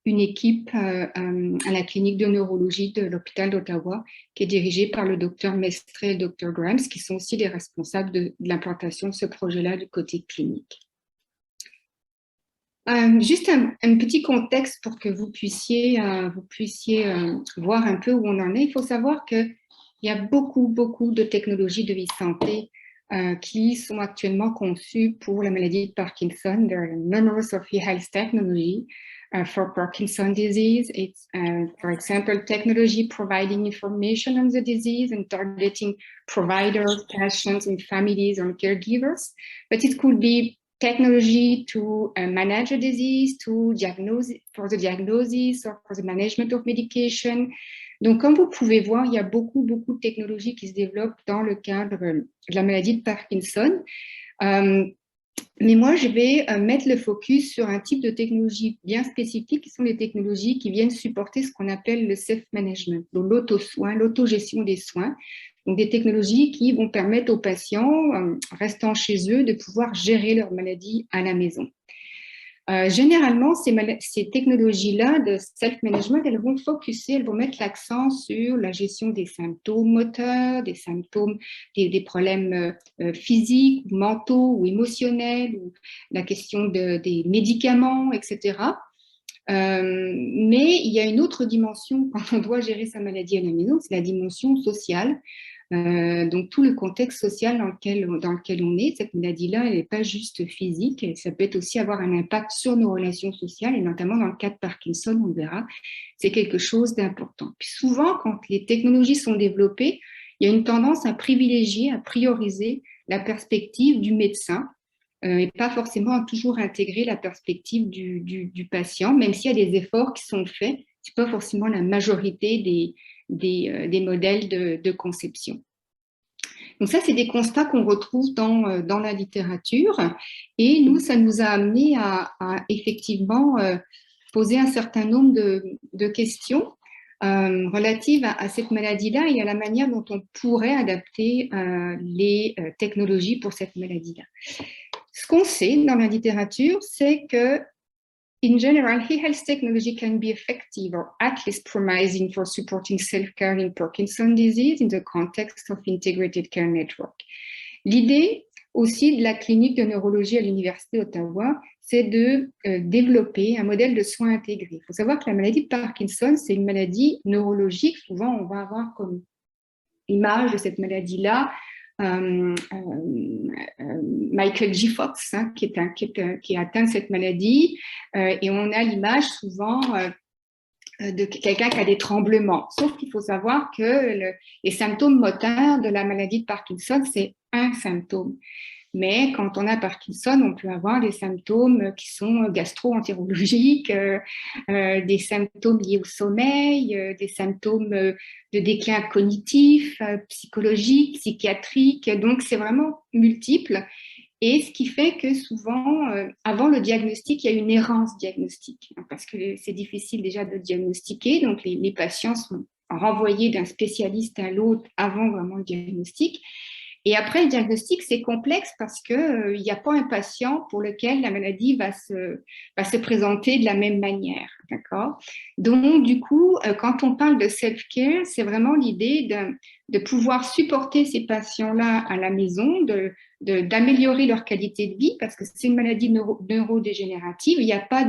une équipe à la clinique de neurologie de l'hôpital d'Ottawa qui est dirigée par le docteur Mestre et le docteur Grimes, qui sont aussi les responsables de l'implantation de ce projet-là du côté clinique. Juste un petit contexte pour que vous puissiez voir un peu où on en est. Il faut savoir qu'il y a beaucoup de technologies de e-santé qui sont actuellement conçues pour la maladie de Parkinson. There are numerous of e-health technologies for Parkinson's disease. It's, for example, technology providing information on the disease and targeting providers, patients, and families or caregivers. But it could be technology to manage a disease, for the diagnosis or for the management of medication. Donc, comme vous pouvez voir, il y a beaucoup de technologies qui se développent dans le cadre de la maladie de Parkinson. Mais moi, je vais mettre le focus sur un type de technologie bien spécifique, qui sont les technologies qui viennent supporter ce qu'on appelle le self-management, donc l'auto-soin, l'autogestion des soins. Donc, des technologies qui vont permettre aux patients, restant chez eux, de pouvoir gérer leur maladie à la maison. Généralement, ces technologies-là de self-management, elles vont focuser, elles vont mettre l'accent sur la gestion des symptômes moteurs, des symptômes, des problèmes physiques, ou mentaux ou émotionnels, ou la question des médicaments, etc. Mais il y a une autre dimension quand on doit gérer sa maladie à la maison, c'est la dimension sociale. Donc tout le contexte social dans lequel on est, cette maladie-là, elle n'est pas juste physique, ça peut aussi avoir un impact sur nos relations sociales, et notamment dans le cas de Parkinson, on le verra, c'est quelque chose d'important. Puis souvent, quand les technologies sont développées, il y a une tendance à privilégier, à prioriser la perspective du médecin, et pas forcément à toujours intégrer la perspective du patient, même s'il y a des efforts qui sont faits, c'est pas forcément la majorité des modèles de conception. Donc ça, c'est des constats qu'on retrouve dans la littérature, et nous, ça nous a amené à effectivement poser un certain nombre de questions relatives à cette maladie-là et à la manière dont on pourrait adapter les technologies pour cette maladie-là. Ce qu'on sait dans la littérature, c'est que in general, e-health technology can be effective or at least promising for supporting self-care in Parkinson's disease in the context of integrated care network. L'idée aussi de la clinique de neurologie à l'Université d'Ottawa, c'est de développer un modèle de soins intégrés. Il faut savoir que la maladie de Parkinson, c'est une maladie neurologique. Souvent, on va avoir comme image de cette maladie-là Michael J. Fox, hein, qui est atteint de cette maladie, et on a l'image souvent de quelqu'un qui a des tremblements. Sauf qu'il faut savoir que les symptômes moteurs de la maladie de Parkinson, c'est un symptôme. Mais quand on a Parkinson, on peut avoir des symptômes qui sont gastro-entérologiques, des symptômes liés au sommeil, des symptômes de déclin cognitif, psychologique, psychiatrique. Donc, c'est vraiment multiple. Et ce qui fait que souvent, avant le diagnostic, il y a une errance diagnostique, parce que c'est difficile déjà de diagnostiquer. Donc, les patients sont renvoyés d'un spécialiste à l'autre avant vraiment le diagnostic. Et après, le diagnostic, c'est complexe parce qu'il n'y a pas un patient pour lequel la maladie va se présenter de la même manière. D'accord ? Donc, du coup, quand on parle de self-care, c'est vraiment l'idée de pouvoir supporter ces patients-là à la maison, d'améliorer leur qualité de vie, parce que c'est une maladie neurodégénérative. Il n'y a pas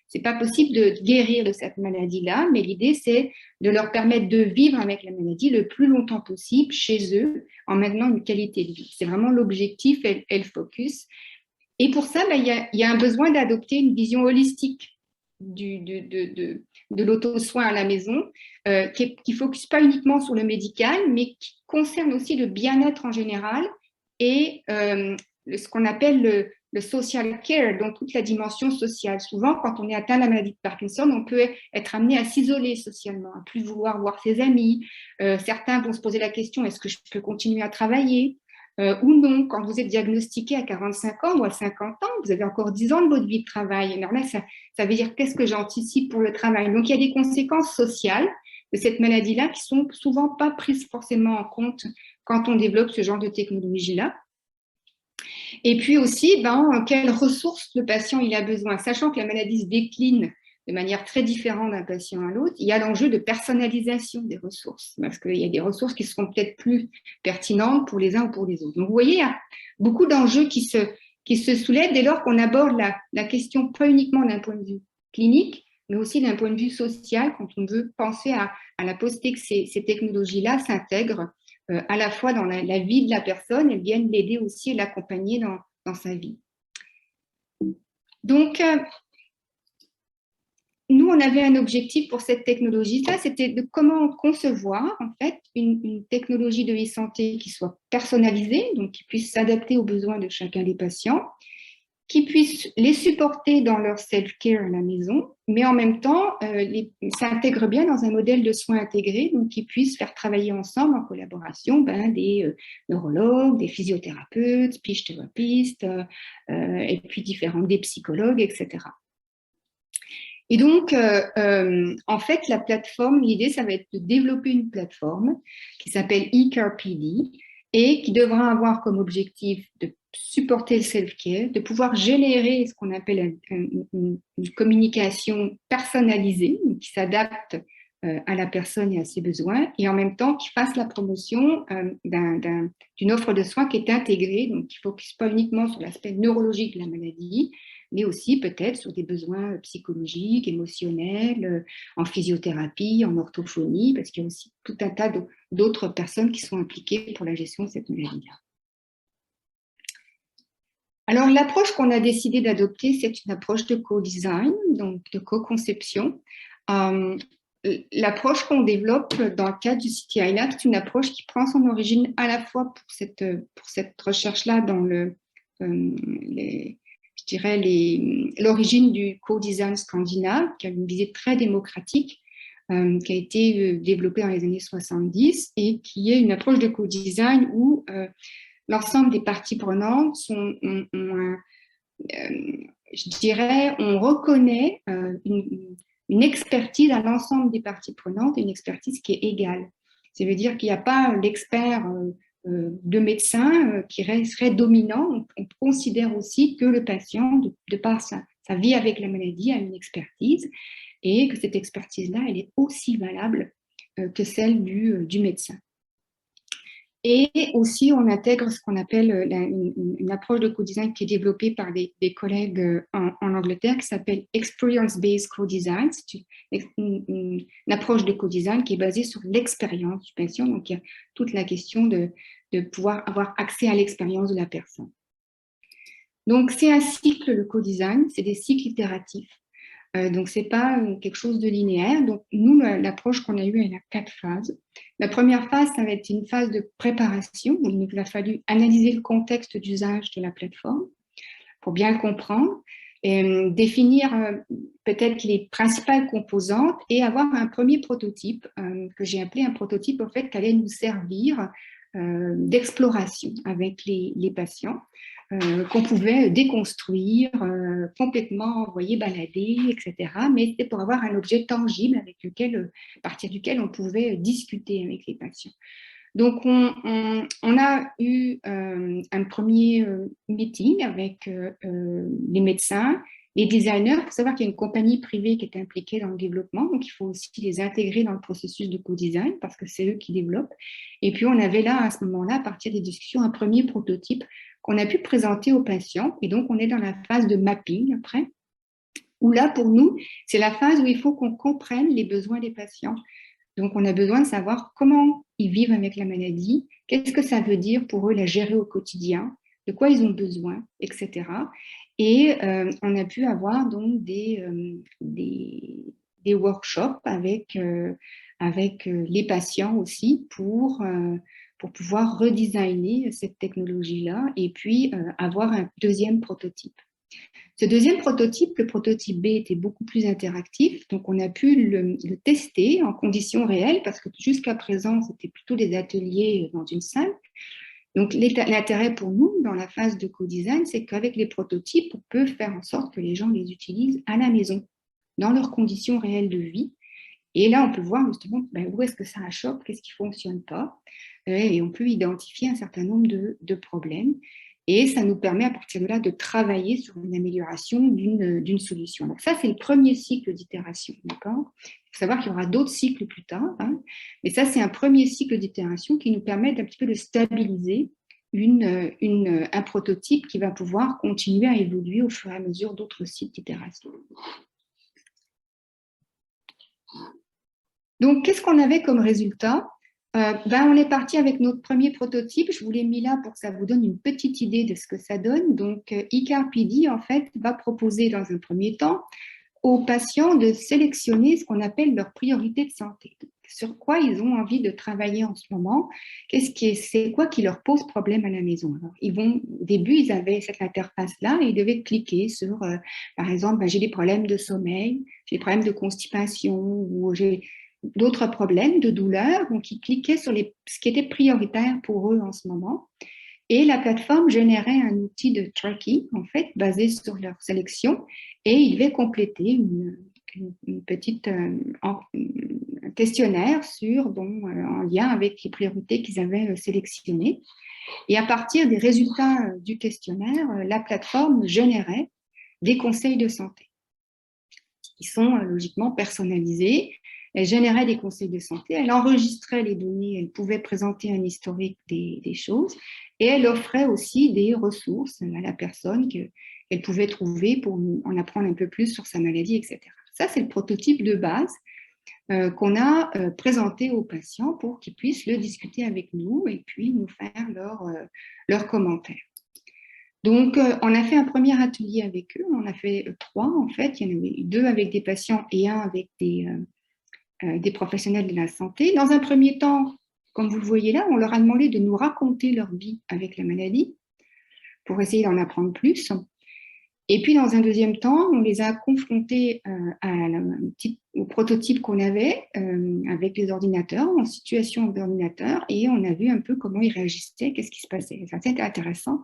c'est pas possible de guérir de cette maladie-là, mais l'idée, c'est de leur permettre de vivre avec la maladie le plus longtemps possible chez eux, en maintenant une qualité de vie. C'est vraiment l'objectif et le focus. Et pour ça, il y a un besoin d'adopter une vision holistique de l'auto-soin à la maison, qui ne focus pas uniquement sur le médical, mais qui concerne aussi le bien-être en général et ce qu'on appelle le social care, donc toute la dimension sociale. Souvent, quand on est atteint de la maladie de Parkinson, on peut être amené à s'isoler socialement, à plus vouloir voir ses amis. Certains vont se poser la question, est-ce que je peux continuer à travailler ou non? Quand vous êtes diagnostiqué à 45 ans ou à 50 ans, vous avez encore 10 ans de votre vie de travail. Alors là, ça veut dire qu'est-ce que j'anticipe pour le travail? Donc, il y a des conséquences sociales de cette maladie-là qui sont souvent pas prises forcément en compte quand on développe ce genre de technologie-là. Et puis aussi, quelles ressources le patient il a besoin. Sachant que la maladie se décline de manière très différente d'un patient à l'autre, il y a l'enjeu de personnalisation des ressources, parce qu'il y a des ressources qui seront peut-être plus pertinentes pour les uns ou pour les autres. Donc, vous voyez, il y a beaucoup d'enjeux qui se soulèvent dès lors qu'on aborde la question pas uniquement d'un point de vue clinique, mais aussi d'un point de vue social, quand on veut penser à la possibilité que ces technologies-là s'intègrent à la fois dans la vie de la personne et viennent l'aider aussi et l'accompagner dans sa vie. Donc, nous, on avait un objectif pour cette technologie-là, c'était de comment concevoir en fait une technologie de e-santé qui soit personnalisée, donc qui puisse s'adapter aux besoins de chacun des patients, qui puisse les supporter dans leur self-care à la maison, mais en même temps, s'intègre bien dans un modèle de soins intégrés, donc qui puissent faire travailler ensemble en collaboration des neurologues, des physiothérapeutes, speech thérapeutes, et puis des psychologues, etc. Et donc, en fait, la plateforme, l'idée, ça va être de développer une plateforme qui s'appelle eCarePD et qui devra avoir comme objectif de supporter le self-care, de pouvoir générer ce qu'on appelle une communication personnalisée, qui s'adapte à la personne et à ses besoins, et en même temps qui fasse la promotion d'une offre de soins qui est intégrée, donc qui ne focus pas uniquement sur l'aspect neurologique de la maladie, mais aussi peut-être sur des besoins psychologiques, émotionnels, en physiothérapie, en orthophonie, parce qu'il y a aussi tout un tas d'autres personnes qui sont impliquées pour la gestion de cette maladie-là. Alors, l'approche qu'on a décidé d'adopter, c'est une approche de co-design, donc de co-conception. L'approche qu'on développe dans le cadre du CTI Lab, c'est une approche qui prend son origine à la fois pour cette recherche-là dans l'origine du co-design scandinave, qui a une visée très démocratique, qui a été développée dans les années 70 et qui est une approche de co-design où l'ensemble des parties prenantes on reconnaît une expertise à l'ensemble des parties prenantes, une expertise qui est égale. Ça veut dire qu'il n'y a pas l'expert de médecin qui serait dominant. On considère aussi que le patient, de par sa vie avec la maladie, a une expertise et que cette expertise-là, elle est aussi valable que celle du médecin. Et aussi, on intègre ce qu'on appelle une approche de co-design qui est développée par des collègues en Angleterre qui s'appelle Experience-Based Co-Design. C'est une approche de co-design qui est basée sur l'expérience du patient. Donc, il y a toute la question de pouvoir avoir accès à l'expérience de la personne. Donc, c'est un cycle, le co-design, c'est des cycles itératifs. Donc, ce n'est pas quelque chose de linéaire. Donc, nous, l'approche qu'on a eue, elle a 4 phases. La première phase, ça va être une phase de préparation où il nous a fallu analyser le contexte d'usage de la plateforme pour bien le comprendre, et définir peut-être les principales composantes et avoir un premier prototype que j'ai appelé un prototype en fait, qui allait nous servir d'exploration avec les patients. Qu'on pouvait déconstruire, complètement envoyer balader, etc. Mais c'était pour avoir un objet tangible avec à partir duquel on pouvait discuter avec les patients. Donc, on a eu un premier meeting avec les médecins, les designers, pour savoir qu'il y a une compagnie privée qui est impliquée dans le développement, donc il faut aussi les intégrer dans le processus de co-design parce que c'est eux qui développent. Et puis, on avait là, à ce moment-là, à partir des discussions, un premier prototype qu'on a pu présenter aux patients. Et donc, on est dans la phase de mapping après, où là, pour nous, c'est la phase où il faut qu'on comprenne les besoins des patients. Donc, on a besoin de savoir comment ils vivent avec la maladie, qu'est-ce que ça veut dire pour eux la gérer au quotidien, de quoi ils ont besoin, etc. Et on a pu avoir donc des workshops avec les patients aussi pour pouvoir redesigner cette technologie-là et puis avoir un deuxième prototype. Ce deuxième prototype, le prototype B, était beaucoup plus interactif, donc on a pu le tester en conditions réelles parce que jusqu'à présent, c'était plutôt des ateliers dans une salle. Donc l'intérêt pour nous, dans la phase de co-design, c'est qu'avec les prototypes, on peut faire en sorte que les gens les utilisent à la maison, dans leurs conditions réelles de vie. Et là, on peut voir justement où est-ce que ça achoppe, qu'est-ce qui ne fonctionne pas. Et on peut identifier un certain nombre de problèmes. Et ça nous permet à partir de là de travailler sur une amélioration d'une solution. Donc ça, c'est le premier cycle d'itération. D'accord ? Il faut savoir qu'il y aura d'autres cycles plus tard. Hein, mais ça, c'est un premier cycle d'itération qui nous permet d'un petit peu de stabiliser un prototype qui va pouvoir continuer à évoluer au fur et à mesure d'autres cycles d'itération. Donc, qu'est-ce qu'on avait comme résultat ? On est parti avec notre premier prototype. Je vous l'ai mis là pour que ça vous donne une petite idée de ce que ça donne. Donc, eCarePD, en fait, va proposer dans un premier temps aux patients de sélectionner ce qu'on appelle leur priorité de santé. sur quoi ils ont envie de travailler en ce moment, c'est quoi qui leur pose problème à la maison. Alors, au début, ils avaient cette interface-là et ils devaient cliquer sur, par exemple, j'ai des problèmes de sommeil, j'ai des problèmes de constipation ou j'ai d'autres problèmes de douleur. Donc, ils cliquaient sur ce qui était prioritaire pour eux en ce moment. Et la plateforme générait un outil de tracking, en fait, basé sur leur sélection, et ils devaient compléter une petite un questionnaire en lien avec les priorités qu'ils avaient sélectionnées. Et à partir des résultats du questionnaire, la plateforme générait des conseils de santé qui sont logiquement personnalisés. Elle générait des conseils de santé, elle enregistrait les données, elle pouvait présenter un historique des choses et elle offrait aussi des ressources à la personne qu'elle pouvait trouver pour en apprendre un peu plus sur sa maladie, etc. Ça, c'est le prototype de base qu'on a présenté aux patients pour qu'ils puissent le discuter avec nous et puis nous faire leurs commentaires. Donc, on a fait un premier atelier avec eux, on a fait 3 en fait, il y en avait 2 avec des patients et 1 avec des professionnels de la santé. Dans un premier temps, comme vous le voyez là, on leur a demandé de nous raconter leur vie avec la maladie pour essayer d'en apprendre plus. Et puis, dans un deuxième temps, on les a confrontés au prototype qu'on avait avec les ordinateurs, en situation d'ordinateur, et on a vu un peu comment ils réagissaient, qu'est-ce qui se passait. Ça, c'était intéressant,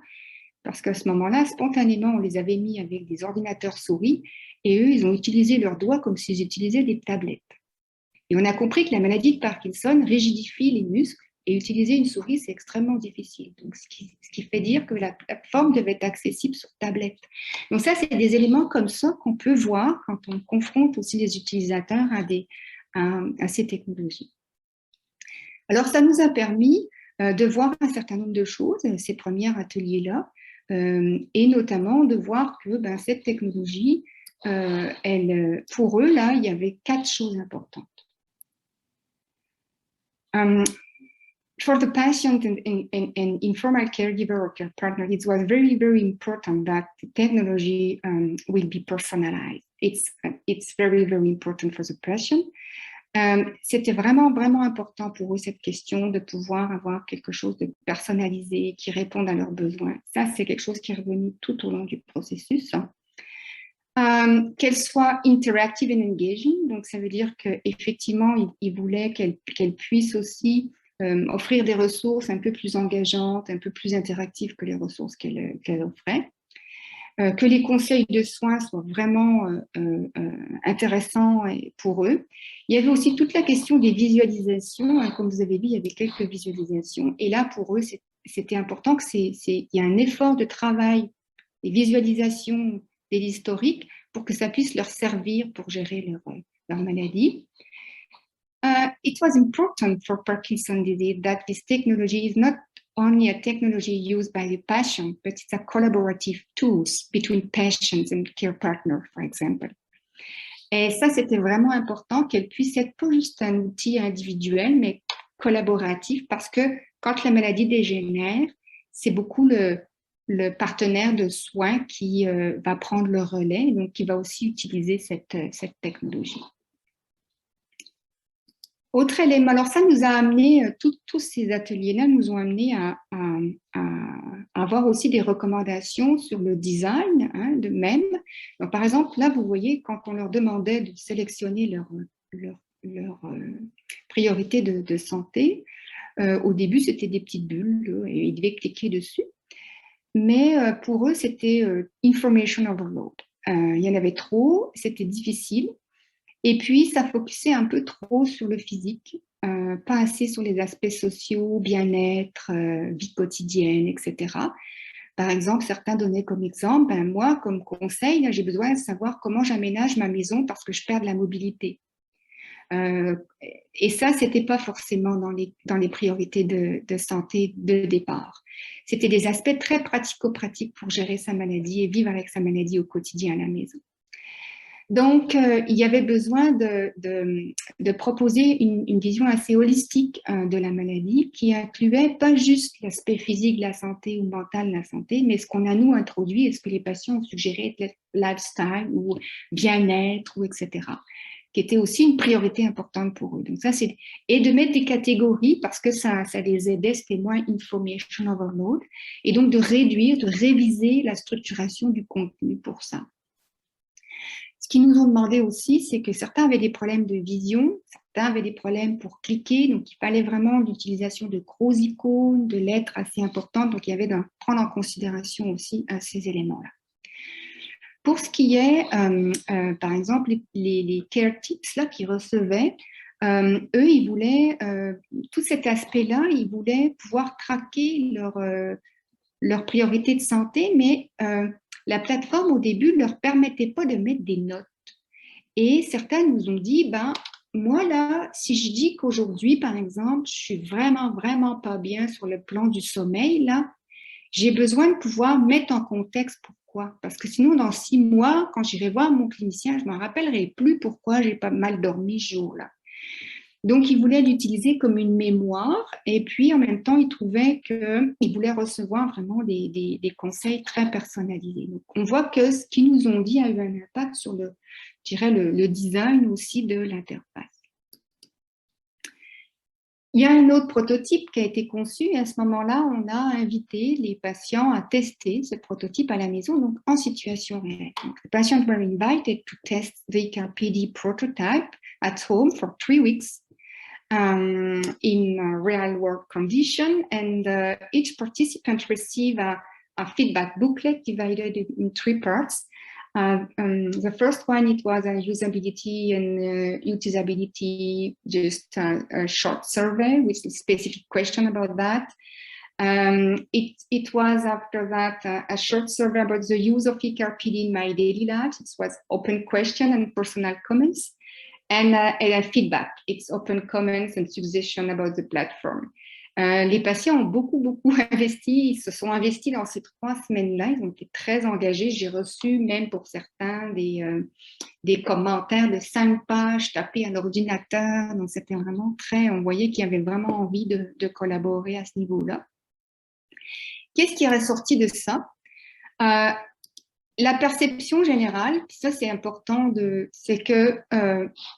parce qu'à ce moment-là, spontanément, on les avait mis avec des ordinateurs souris, et eux, ils ont utilisé leurs doigts comme s'ils utilisaient des tablettes. Et on a compris que la maladie de Parkinson rigidifie les muscles et utiliser une souris, c'est extrêmement difficile. Donc, ce qui fait dire que la plateforme devait être accessible sur tablette. Donc ça, c'est des éléments comme ça qu'on peut voir quand on confronte aussi les utilisateurs à ces technologies. Alors, ça nous a permis de voir un certain nombre de choses, ces premiers ateliers-là, et notamment de voir que cette technologie, pour eux, là, il y avait 4 choses importantes. For the patient and informal caregiver or care partner, it was very, very important that the technology will be personalized. It's very, very important for the patient. C'était vraiment, vraiment important pour eux, cette question de pouvoir avoir quelque chose de personnalisé qui réponde à leurs besoins. Ça, c'est quelque chose qui est revenu tout au long du processus. Qu'elle soit interactive and engaging, donc ça veut dire qu'effectivement, ils voulaient qu'elle puisse aussi offrir des ressources un peu plus engageantes, un peu plus interactives que les ressources qu'elle offrait. Que les conseils de soins soient vraiment intéressants pour eux. Il y avait aussi toute la question des visualisations. Comme vous avez vu, il y avait quelques visualisations. Et là, pour eux, c'était important qu'il y ait un effort de travail, des visualisations, des historiques, pour que ça puisse leur servir pour gérer leur maladie. It was important for Parkinson's disease that this technology is not only a technology used by the patient, but it's a collaborative tool between patients and care partners, for example. Et ça, c'était vraiment important qu'elle puisse être pas juste un outil individuel, mais collaboratif, parce que quand la maladie dégénère, c'est beaucoup le partenaire de soins qui va prendre le relais, donc qui va aussi utiliser cette technologie. Autre élément, alors ça nous a amené, tous ces ateliers-là nous ont amené à avoir aussi des recommandations sur le design de même. Donc, par exemple, là, vous voyez, quand on leur demandait de sélectionner leur priorité de santé, au début, c'était des petites bulles et ils devaient cliquer dessus. Mais pour eux, c'était information overload. Il y en avait trop, c'était difficile. Et puis, ça focusait un peu trop sur le physique, pas assez sur les aspects sociaux, bien-être, vie quotidienne, etc. Par exemple, certains donnaient comme exemple, moi, comme conseil, j'ai besoin de savoir comment j'aménage ma maison parce que je perds de la mobilité. Et ça, ce n'était pas forcément dans les priorités de santé de départ. C'était des aspects très pratico-pratiques pour gérer sa maladie et vivre avec sa maladie au quotidien à la maison. Donc, il y avait besoin de proposer une vision assez holistique de la maladie qui incluait pas juste l'aspect physique de la santé ou mental de la santé, mais ce qu'on a nous introduit et ce que les patients ont suggéré, lifestyle ou bien-être, ou etc. qui était aussi une priorité importante pour eux. Donc ça, et de mettre des catégories parce que ça les aidait, c'était moins information overload, et donc de réduire, de réviser la structuration du contenu pour ça. Ce qu'ils nous ont demandé aussi, c'est que certains avaient des problèmes de vision, certains avaient des problèmes pour cliquer, donc il fallait vraiment l'utilisation de gros icônes, de lettres assez importantes, donc il y avait d'en prendre en considération aussi ces éléments-là. Pour ce qui est, par exemple, les care tips là, qu'ils recevaient, eux, ils voulaient, tout cet aspect-là, ils voulaient pouvoir traquer leur priorité de santé, mais la plateforme, au début, ne leur permettait pas de mettre des notes. Et certains nous ont dit, ben, moi, là, si je dis qu'aujourd'hui, par exemple, je suis vraiment, vraiment pas bien sur le plan du sommeil, là, j'ai besoin de pouvoir mettre en contexte pourquoi. Parce que sinon, dans 6 mois, quand j'irai voir mon clinicien, je ne me rappellerai plus pourquoi j'ai pas mal dormi ce jour-là. Donc, ils voulaient l'utiliser comme une mémoire et puis en même temps, ils trouvaient qu'ils voulaient recevoir vraiment des conseils très personnalisés. Donc, on voit que ce qu'ils nous ont dit a eu un impact sur le design aussi de l'interface. Il y a un autre prototype qui a été conçu et à ce moment-là, on a invité les patients à tester ce prototype à la maison, donc en situation réelle. Donc, the patients were invited to test the ECAR-PD prototype at home for 3 weeks in real-world condition, and each participant received a feedback booklet divided in 3 parts. The first one, it was a usability and usability, just a short survey with a specific question about that. It was after that a short survey about the use of ECAR-PD in my daily life. It was open question and personal comments, and a feedback. It's open comments and suggestions about the platform. Les patients ont beaucoup investi, ils se sont investis dans ces 3 semaines-là, ils ont été très engagés. J'ai reçu même pour certains des commentaires de 5 pages tapés à l'ordinateur, donc c'était vraiment on voyait qu'il y avait vraiment envie de collaborer à ce niveau-là. Qu'est-ce qui est ressorti de ça? La perception générale, puis ça c'est important, c'est que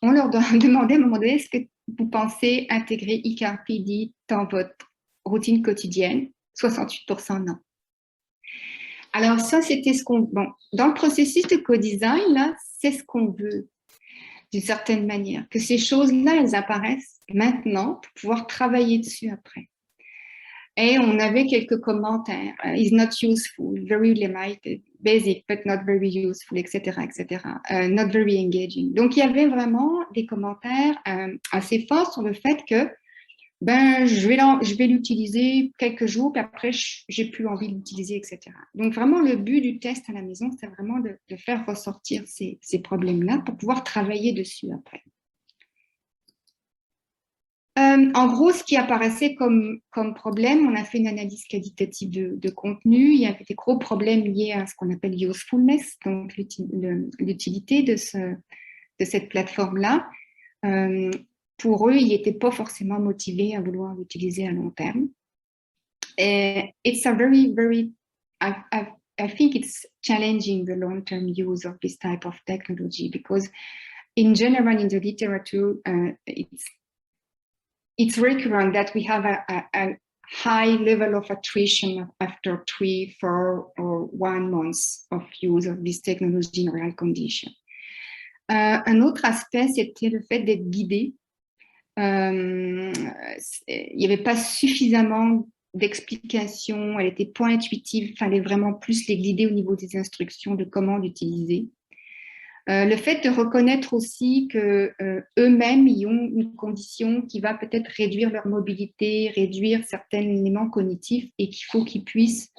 on leur demandait à un moment donné, est-ce que vous pensez intégrer ECAR-PD dans votre routine quotidienne? 68% non. Alors ça, c'était ce qu'on... Bon, dans le processus de co-design, là, c'est ce qu'on veut, d'une certaine manière, que ces choses-là, elles apparaissent maintenant pour pouvoir travailler dessus après. Et on avait quelques commentaires. Is not useful, very limited, basic, but not very useful, etc., etc. Not very engaging. Donc, il y avait vraiment des commentaires assez forts sur le fait que je vais l'utiliser quelques jours, puis après, j'ai plus envie de l'utiliser, etc. Donc, vraiment, le but du test à la maison, c'est vraiment de faire ressortir ces problèmes-là pour pouvoir travailler dessus après. En gros, ce qui apparaissait comme problème, on a fait une analyse qualitative de contenu. Il y avait des gros problèmes liés à ce qu'on appelle usefulness, donc l'utilité de cette plateforme-là. Pour eux, ils n'étaient pas forcément motivés à vouloir l'utiliser à long terme. Et it's a very, I think it's challenging the long-term use of this type of technology because in general, in the literature, it's recurrent that we have a high level of attrition after 3, 4, or 1 month of use of this technology in real condition. Un autre aspect, c'était le fait d'être guidé. Il n'y avait pas suffisamment d'explications, elle n'était pas intuitive, il fallait vraiment plus les guider au niveau des instructions de comment l'utiliser. Le fait de reconnaître aussi qu'eux-mêmes, ils ont une condition qui va peut-être réduire leur mobilité, réduire certains éléments cognitifs et qu'il faut qu'ils puissent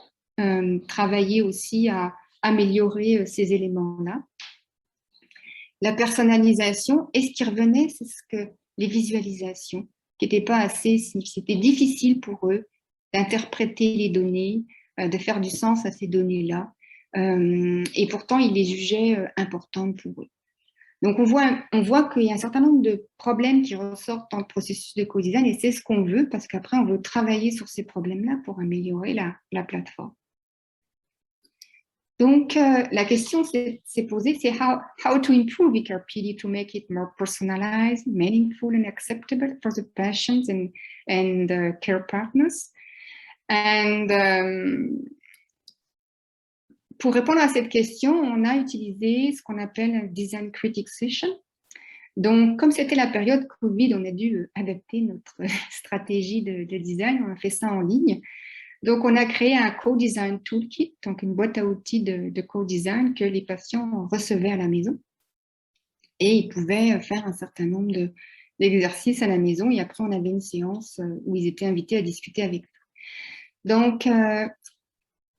travailler aussi à améliorer ces éléments-là. La personnalisation, et ce qui revenait, c'est les visualisations, qui n'étaient pas assez, c'était difficile pour eux d'interpréter les données, de faire du sens à ces données-là. Et pourtant, ils les jugeaient importantes pour eux. Donc, on voit qu'il y a un certain nombre de problèmes qui ressortent dans le processus de co-design et c'est ce qu'on veut parce qu'après, on veut travailler sur ces problèmes-là pour améliorer la plateforme. Donc, la question s'est posée, c'est how to improve ECARE-PD to make it more personalized, meaningful and acceptable for the patients and care partners. And pour répondre à cette question, on a utilisé ce qu'on appelle un Design Critic Session. Donc, comme c'était la période Covid, on a dû adapter notre stratégie de design, on a fait ça en ligne. Donc, on a créé un co-design toolkit, donc une boîte à outils de co-design que les patients recevaient à la maison. Et ils pouvaient faire un certain nombre d'exercices à la maison. Et après, on avait une séance où ils étaient invités à discuter avec nous. Donc,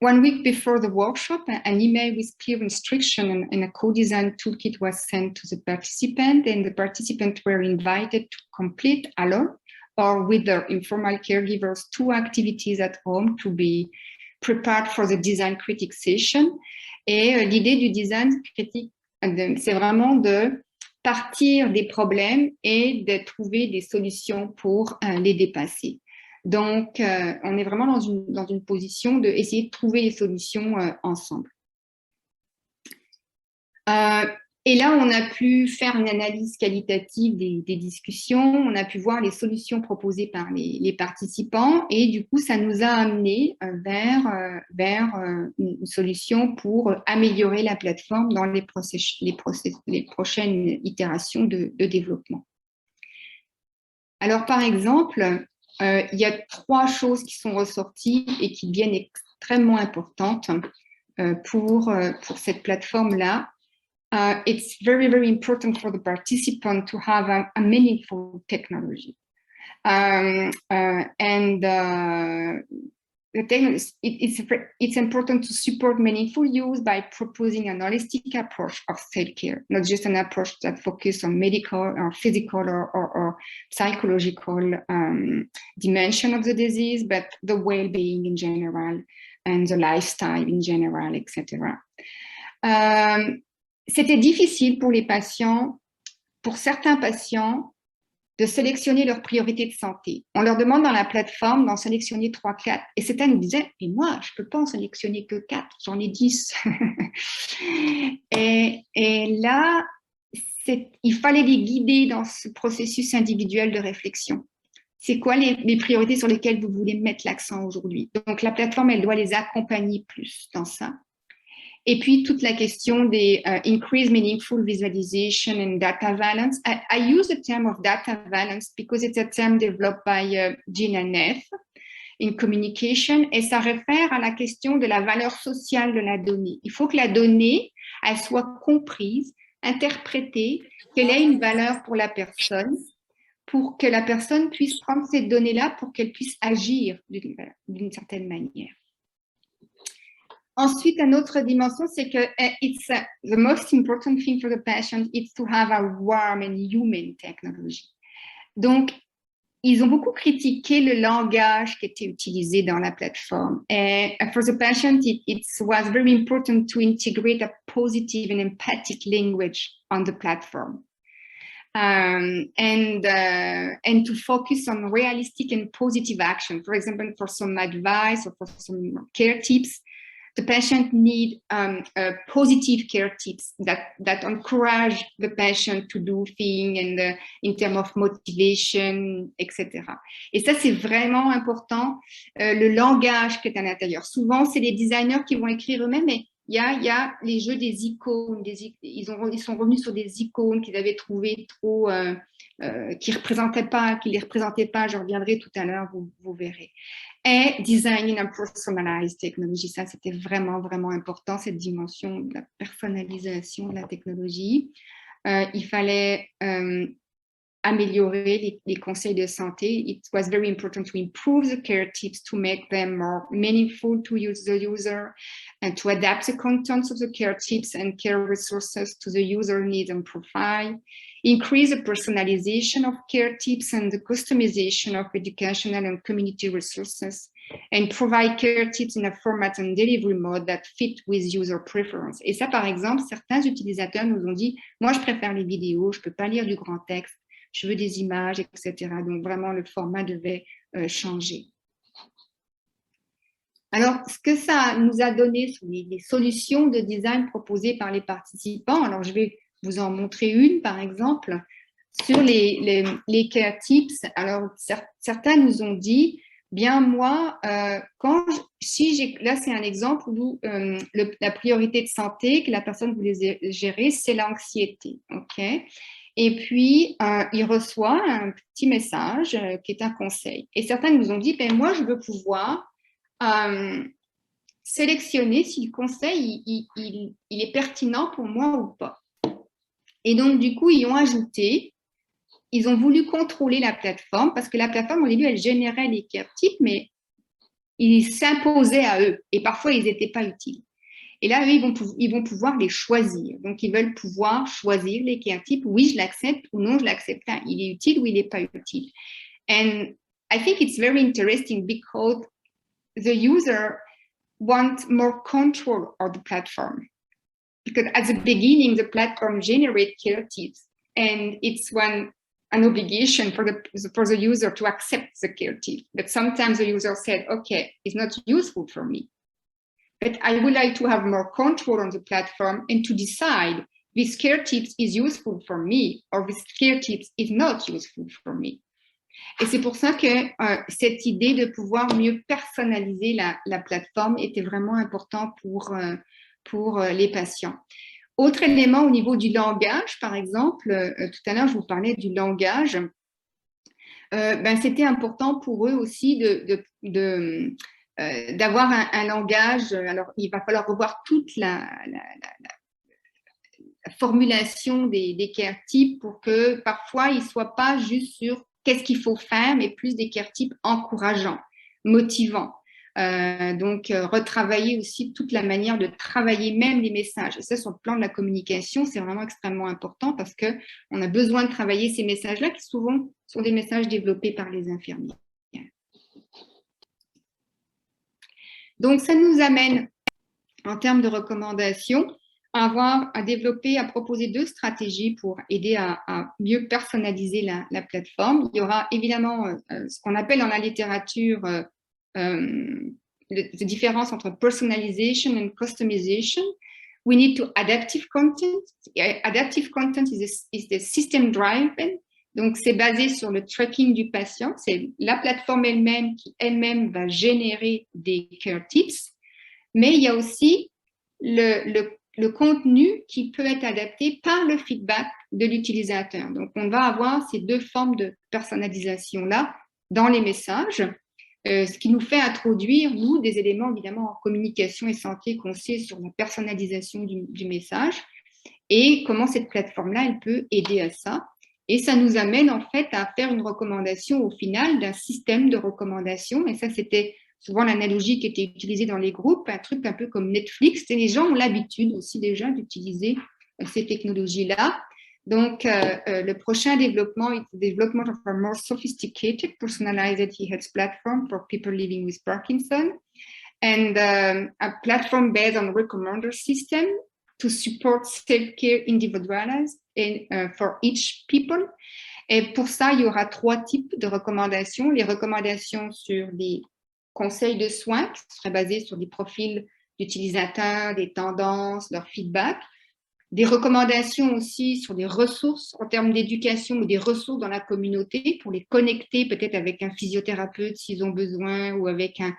1 week before the workshop, an email with clear instruction and a co-design toolkit was sent to the participant, and the participants were invited to complete alone or with their informal caregivers 2 activities at home to be prepared for the design critic session. Et l'idée du design critique, c'est vraiment de partir des problèmes et de trouver des solutions pour les dépasser. Donc, on est vraiment dans une position d'essayer de trouver les solutions ensemble. Et là, on a pu faire une analyse qualitative des discussions, on a pu voir les solutions proposées par les participants et du coup, ça nous a amené vers une solution pour améliorer la plateforme dans les prochaines itérations de développement. Alors, par exemple, il y a 3 choses qui sont ressorties et qui deviennent extrêmement importantes pour cette plateforme-là. It's very, very important for the participant to have a meaningful technology. It's important to support meaningful use by proposing an holistic approach of self-care, not just an approach that focuses on medical or physical or psychological dimension of the disease, but the well-being in general and the lifestyle in general, etc. C'était difficile pour les patients, pour certains patients, de sélectionner leurs priorités de santé. On leur demande dans la plateforme d'en sélectionner 3-4 et certains nous disaient « Et moi, je ne peux pas en sélectionner que 4, j'en ai 10. » Et là, il fallait les guider dans ce processus individuel de réflexion. C'est quoi les priorités sur lesquelles vous voulez mettre l'accent aujourd'hui? Donc, la plateforme, elle doit les accompagner plus dans ça. Et puis, toute la question des increased meaningful visualization and data valence. I use the term of data valence because it's a term developed by Gina Neff in communication, et ça réfère à la question de la valeur sociale de la donnée. Il faut que la donnée, elle soit comprise, interprétée, qu'elle ait une valeur pour la personne, pour que la personne puisse prendre ces données-là pour qu'elle puisse agir d'une certaine manière. Ensuite, une autre dimension, c'est que the most important thing for the patient is to have a warm and human technology. Donc, ils ont beaucoup critiqué le langage qui était utilisé dans la plateforme. And for the patient, it was very important to integrate a positive and empathic language on the platform. And to focus on realistic and positive action. For example, for some advice or for some care tips, the patient need positive care tips that encourage the patient to do things and in terms of motivation, etc. Et ça, c'est vraiment important, le langage qui est à l'intérieur. Souvent, c'est les designers qui vont écrire eux-mêmes, mais il y a les jeux des icônes. Ils sont revenus sur des icônes qu'ils avaient trouvées trop... qui les représentaient pas, je reviendrai tout à l'heure, vous verrez. Et designing a personalized technology, ça c'était vraiment, vraiment important, cette dimension de la personnalisation de la technologie. Il fallait améliorer les conseils de santé. It was very important to improve the care tips to make them more meaningful to the user and to adapt the contents of the care tips and care resources to the user needs and profile. Increase the personalization of care tips and the customization of educational and community resources, and provide care tips in a format and delivery mode that fit with user preference. Et ça, par exemple, certains utilisateurs nous ont dit, moi, je préfère les vidéos, je ne peux pas lire du grand texte, je veux des images, etc. Donc, vraiment, le format devait changer. Alors, ce que ça nous a donné sur les solutions de design proposées par les participants, alors je vais vous en montrer une, par exemple, sur les care tips. Alors, certains nous ont dit, bien moi, là c'est un exemple où la priorité de santé que la personne voulait gérer, c'est l'anxiété, ok? Et puis, il reçoit un petit message qui est un conseil. Et certains nous ont dit, ben moi, je veux pouvoir sélectionner si le conseil il est pertinent pour moi ou pas. Et donc, du coup, ils ont voulu contrôler la plateforme parce que la plateforme, au début, elle générait les care tips, mais ils s'imposaient à eux et parfois, ils n'étaient pas utiles. Et là, eux, ils vont pouvoir les choisir. Donc, ils veulent pouvoir choisir les care tips. Oui, je l'accepte ou non, je l'accepte pas. Il est utile ou il n'est pas utile. And I think it's very interesting because the user wants more control of the platform. Because at the beginning, the platform generates care tips, and it's an obligation for the user to accept the care tip. But sometimes the user said, okay, it's not useful for me. But I would like to have more control on the platform and to decide this care tips is useful for me or this care tips is not useful for me. Et c'est pour ça que cette idée de pouvoir mieux personnaliser la plateforme était vraiment important pour les patients. Autre élément au niveau du langage, par exemple, tout à l'heure, je vous parlais du langage. C'était important pour eux aussi d'avoir un langage. Alors, il va falloir revoir toute la formulation des care tips pour que parfois, ils ne soient pas juste sur qu'est-ce qu'il faut faire, mais plus des care tips encourageants, motivants. Donc, retravailler aussi toute la manière de travailler même les messages. Et ça, sur le plan de la communication, c'est vraiment extrêmement important parce qu'on a besoin de travailler ces messages-là qui souvent sont des messages développés par les infirmiers. Donc, ça nous amène, en termes de recommandations, à développer, à proposer 2 stratégies pour aider à mieux personnaliser la plateforme. Il y aura évidemment ce qu'on appelle dans la littérature la différence entre personalization and customization. We need to adaptive content. Adaptive content is the system driven. Donc, c'est basé sur le tracking du patient. C'est la plateforme elle-même qui elle-même va générer des care tips. Mais il y a aussi le contenu qui peut être adapté par le feedback de l'utilisateur. Donc, on va avoir ces 2 formes de personnalisation-là dans les messages. Ce qui nous fait introduire, nous, des éléments évidemment en communication et santé qu'on sait sur la personnalisation du message et comment cette plateforme-là, elle peut aider à ça. Et ça nous amène en fait à faire une recommandation au final d'un système de recommandation. Et ça, c'était souvent l'analogie qui était utilisée dans les groupes, un truc un peu comme Netflix. Et les gens ont l'habitude aussi déjà d'utiliser ces technologies-là. Donc, le prochain développement est le développement of a more sophisticated personalized e-health platform for people living with Parkinson and a platform based on recommender system to support self-care individualized and, for each people. Et pour ça, il y aura 3 types de recommandations. Les recommandations sur les conseils de soins qui seraient basés sur des profils d'utilisateurs, des tendances, leur feedback. Des recommandations aussi sur des ressources en termes d'éducation ou des ressources dans la communauté pour les connecter peut-être avec un physiothérapeute s'ils ont besoin ou avec un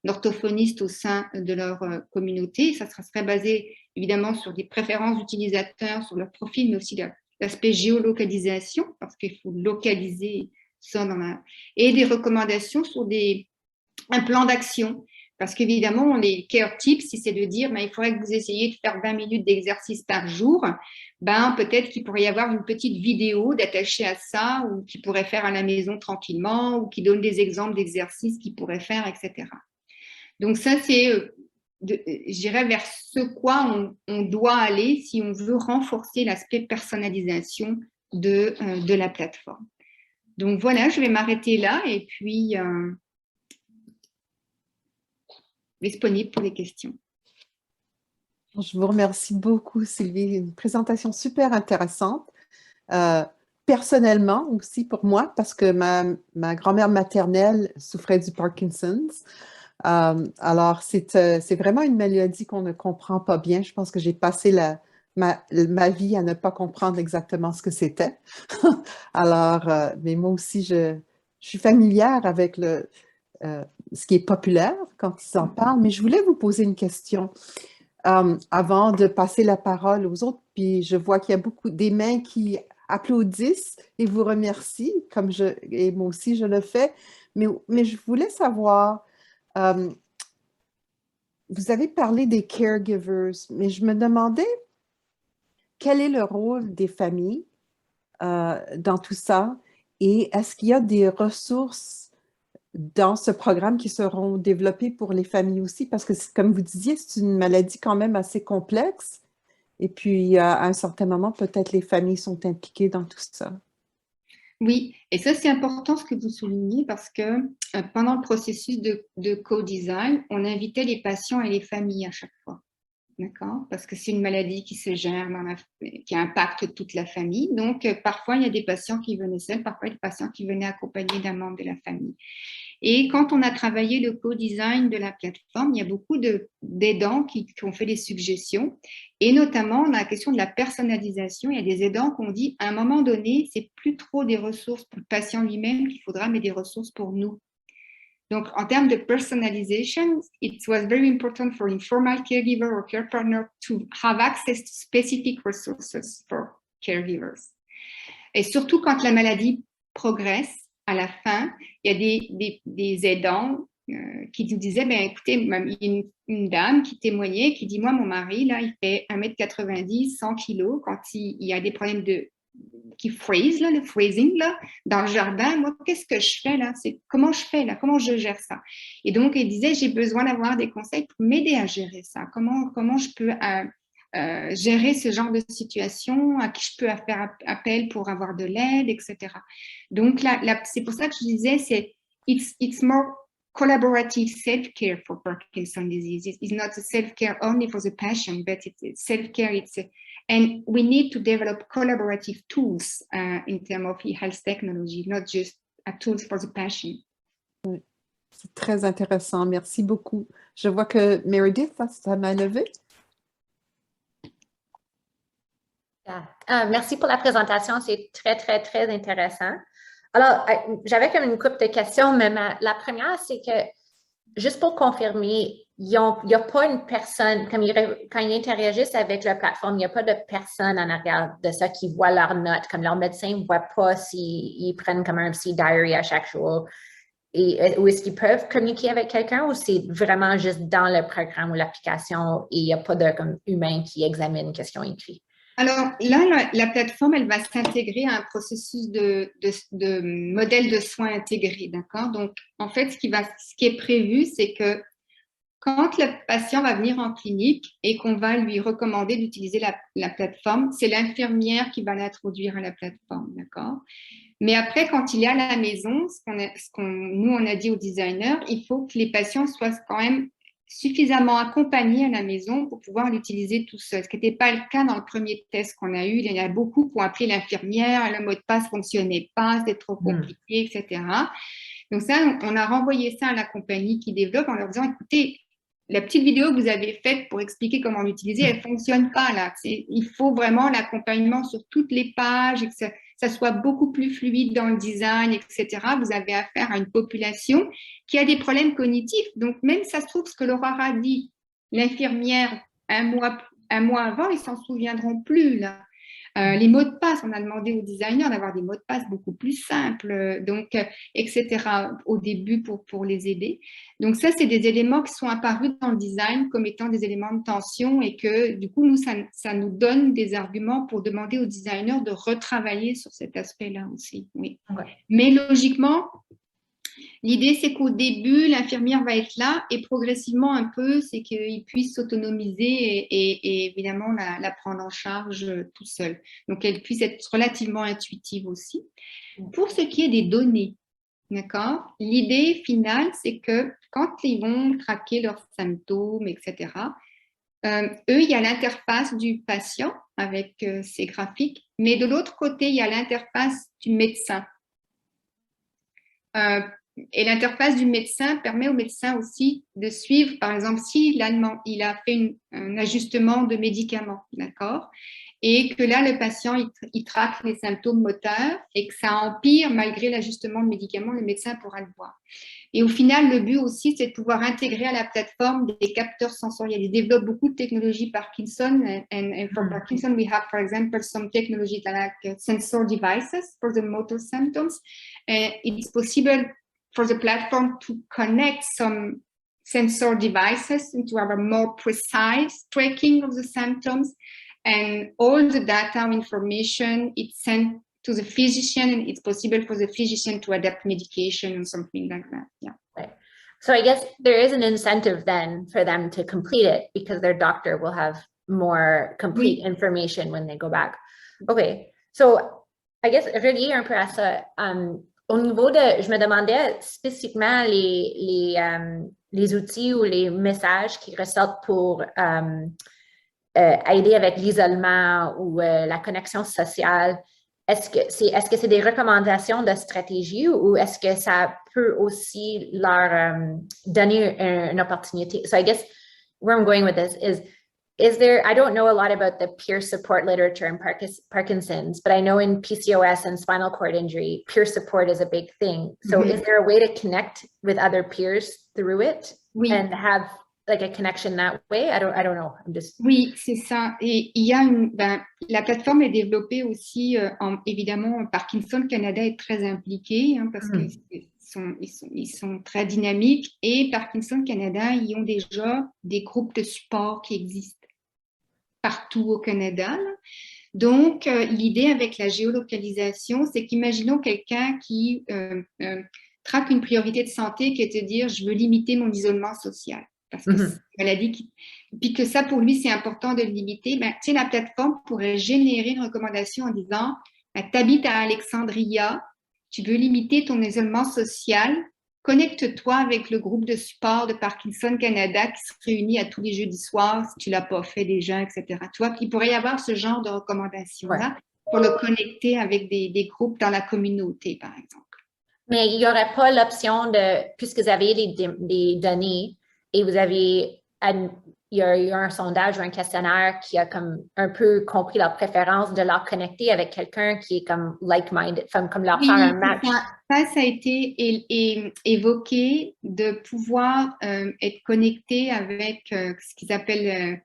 orthophoniste au sein de leur communauté. Ça serait basé évidemment sur des préférences d'utilisateurs, sur leur profil, mais aussi l'aspect géolocalisation parce qu'il faut localiser ça et des recommandations sur un plan d'action. Parce qu'évidemment, les care tips, si c'est de dire, il faudrait que vous essayiez de faire 20 minutes d'exercice par jour, peut-être qu'il pourrait y avoir une petite vidéo d'attacher à ça ou qu'il pourrait faire à la maison tranquillement ou qui donne des exemples d'exercices qu'il pourrait faire, etc. Donc ça, c'est, je dirais, vers ce quoi on doit aller si on veut renforcer l'aspect personnalisation de la plateforme. Donc voilà, je vais m'arrêter là et puis... disponible pour les questions. Je vous remercie beaucoup, Sylvie. Une présentation super intéressante. Personnellement aussi pour moi, parce que ma grand-mère maternelle souffrait du Parkinson's. Alors, c'est vraiment une mélodie qu'on ne comprend pas bien. Je pense que j'ai passé ma vie à ne pas comprendre exactement ce que c'était. Alors, mais moi aussi, je suis familière avec ce qui est populaire quand ils en parlent, mais je voulais vous poser une question avant de passer la parole aux autres. Puis je vois qu'il y a beaucoup des mains qui applaudissent et vous remercient, et moi aussi je le fais. Mais je voulais savoir, euh, vous avez parlé des caregivers, mais je me demandais quel est le rôle des familles dans tout ça et est-ce qu'il y a des ressources dans ce programme qui seront développées pour les familles aussi? Parce que, comme vous disiez, c'est une maladie quand même assez complexe. Et puis, à un certain moment, peut-être les familles sont impliquées dans tout ça. Oui, et ça c'est important ce que vous soulignez parce que pendant le processus de co-design, on invitait les patients et les familles à chaque fois. D'accord? Parce que c'est une maladie qui se gère, qui impacte toute la famille. Donc, parfois, il y a des patients qui venaient seuls, parfois, il y a des patients qui venaient accompagnés d'un membre de la famille. Et quand on a travaillé le co-design de la plateforme, il y a beaucoup d'aidants qui ont fait des suggestions. Et notamment, on a la question de la personnalisation. Il y a des aidants qui ont dit, à un moment donné, c'est plus trop des ressources pour le patient lui-même qu'il faudra, mais des ressources pour nous. Donc, en termes de personalization, it was very important for informal caregiver or care partner to have access to specific resources for caregivers. Et surtout quand la maladie progresse, à la fin, il y a des aidants qui nous disaient, ben, écoutez, il y a une dame qui témoignait, qui dit, moi, mon mari, là, il fait 1m90, 100 kg, quand il y a des problèmes qui freeze, là, le freezing, là, dans le jardin, moi, qu'est-ce que je fais là? Comment je fais là? Comment je gère ça? Et donc, il disait, j'ai besoin d'avoir des conseils pour m'aider à gérer ça. Comment je peux gérer ce genre de situation, à qui je peux faire appel pour avoir de l'aide, etc. Donc, c'est pour ça que je disais, it's more collaborative self-care for Parkinson's disease. It's not a self-care only for the patient, but it's self-care. And we need to develop collaborative tools in terms of e-health technology, not just tools for the patient. Oui, c'est très intéressant. Merci beaucoup. Je vois que Meredith a sa main levée. Merci pour la présentation. C'est très, très, très intéressant. Alors, j'avais comme une couple de questions, mais la première, c'est que, juste pour confirmer, il n'y a pas une personne, quand ils interagissent avec la plateforme, il n'y a pas de personne en arrière de ça qui voit leurs notes, comme leur médecin ne voit pas s'ils prennent comme un petit diary à chaque jour. Ou est-ce qu'ils peuvent communiquer avec quelqu'un ou c'est vraiment juste dans le programme ou l'application et il n'y a pas de comme, humain qui examine qu'est-ce qu'ils ont écrit? Alors là, la plateforme, elle va s'intégrer à un processus de modèle de soins intégré, d'accord? Donc, en fait, ce qui est prévu, c'est que quand le patient va venir en clinique et qu'on va lui recommander d'utiliser la plateforme, c'est l'infirmière qui va l'introduire à la plateforme, d'accord? Mais après, quand il est à la maison, nous, on a dit aux designers, il faut que les patients soient quand même suffisamment accompagnés à la maison pour pouvoir l'utiliser tout seul, ce qui n'était pas le cas dans le premier test qu'on a eu. Il y en a beaucoup qui ont appelé l'infirmière, le mot de passe ne fonctionnait pas, c'était trop compliqué, etc. Donc ça, on a renvoyé ça à la compagnie qui développe en leur disant, écoutez, la petite vidéo que vous avez faite pour expliquer comment l'utiliser, elle ne fonctionne pas là. Il faut vraiment l'accompagnement sur toutes les pages et que ça soit beaucoup plus fluide dans le design, etc. Vous avez affaire à une population qui a des problèmes cognitifs. Donc, même ça se trouve, ce que Laura a dit, l'infirmière, un mois avant, ils ne s'en souviendront plus là. Les mots de passe, on a demandé aux designers d'avoir des mots de passe beaucoup plus simples, donc, etc. au début pour les aider. Donc ça, c'est des éléments qui sont apparus dans le design comme étant des éléments de tension et que du coup, nous, ça nous donne des arguments pour demander aux designers de retravailler sur cet aspect-là aussi. Oui. Ouais. Mais logiquement, l'idée, c'est qu'au début, l'infirmière va être là et progressivement un peu, c'est qu'il puisse s'autonomiser et évidemment la prendre en charge tout seul. Donc, elle puisse être relativement intuitive aussi. Pour ce qui est des données, d'accord, l'idée finale, c'est que quand ils vont traquer leurs symptômes, etc., eux, il y a l'interface du patient avec ses graphiques, mais de l'autre côté, il y a l'interface du médecin. et l'interface du médecin permet au médecin aussi de suivre, par exemple, s'il il a fait un ajustement de médicaments, d'accord? Et que là, le patient, il traque les symptômes moteurs et que ça empire malgré l'ajustement de médicaments, le médecin pourra le voir. Et au final, le but aussi, c'est de pouvoir intégrer à la plateforme des capteurs sensoriels. Ils développent beaucoup de technologies Parkinson. And for Parkinson, we have, for example, some technologies like sensor devices for the motor symptoms. And it's possible for the platform to connect some sensor devices to have a more precise tracking of the symptoms. And all the data information, it's sent to the physician, and it's possible for the physician to adapt medication and something like that. Yeah. Right. So I guess there is an incentive then for them to complete it because their doctor will have more complete information when they go back. Okay. So I guess relié un peu à ça, au niveau de, je me demandais spécifiquement les outils ou les messages qui ressortent pour aider avec l'isolement ou la connexion sociale. Est-ce que c'est des recommandations de stratégie ou est-ce que ça peut aussi leur donner une opportunité? So I guess where I'm going with this is there, I don't know a lot about the peer support literature in Parkinson's, but I know in PCOS and spinal cord injury, peer support is a big thing. So is there a way to connect with other peers through it and have like a connection that way? I don't know. I'm just... Oui, c'est ça. Et il y a la plateforme est développée aussi, évidemment, Parkinson Canada est très impliqué parce qu'ils sont très dynamiques. Et Parkinson Canada, ils ont déjà des groupes de support qui existent partout au Canada. Donc, l'idée avec la géolocalisation, c'est qu'imaginons quelqu'un qui traque une priorité de santé qui est de dire « je veux limiter mon isolement social ». Parce que c'est une maladie puis que ça, pour lui, c'est important de le limiter. La plateforme pourrait générer une recommandation en disant « t'habites à Alexandria, tu veux limiter ton isolement social, connecte-toi avec le groupe de support de Parkinson Canada qui se réunit à tous les jeudis soirs si tu ne l'as pas fait déjà, etc. » Tu vois, il pourrait y avoir ce genre de recommandations-là pour le connecter avec des groupes dans la communauté, par exemple. Mais il n'y aurait pas l'option de, puisque vous avez des données, et vous avez, il y a eu un sondage ou un questionnaire qui a comme un peu compris leur préférence de leur connecter avec quelqu'un qui est comme like-minded, comme leur faire un match. Ça a été évoqué de pouvoir être connecté avec ce qu'ils appellent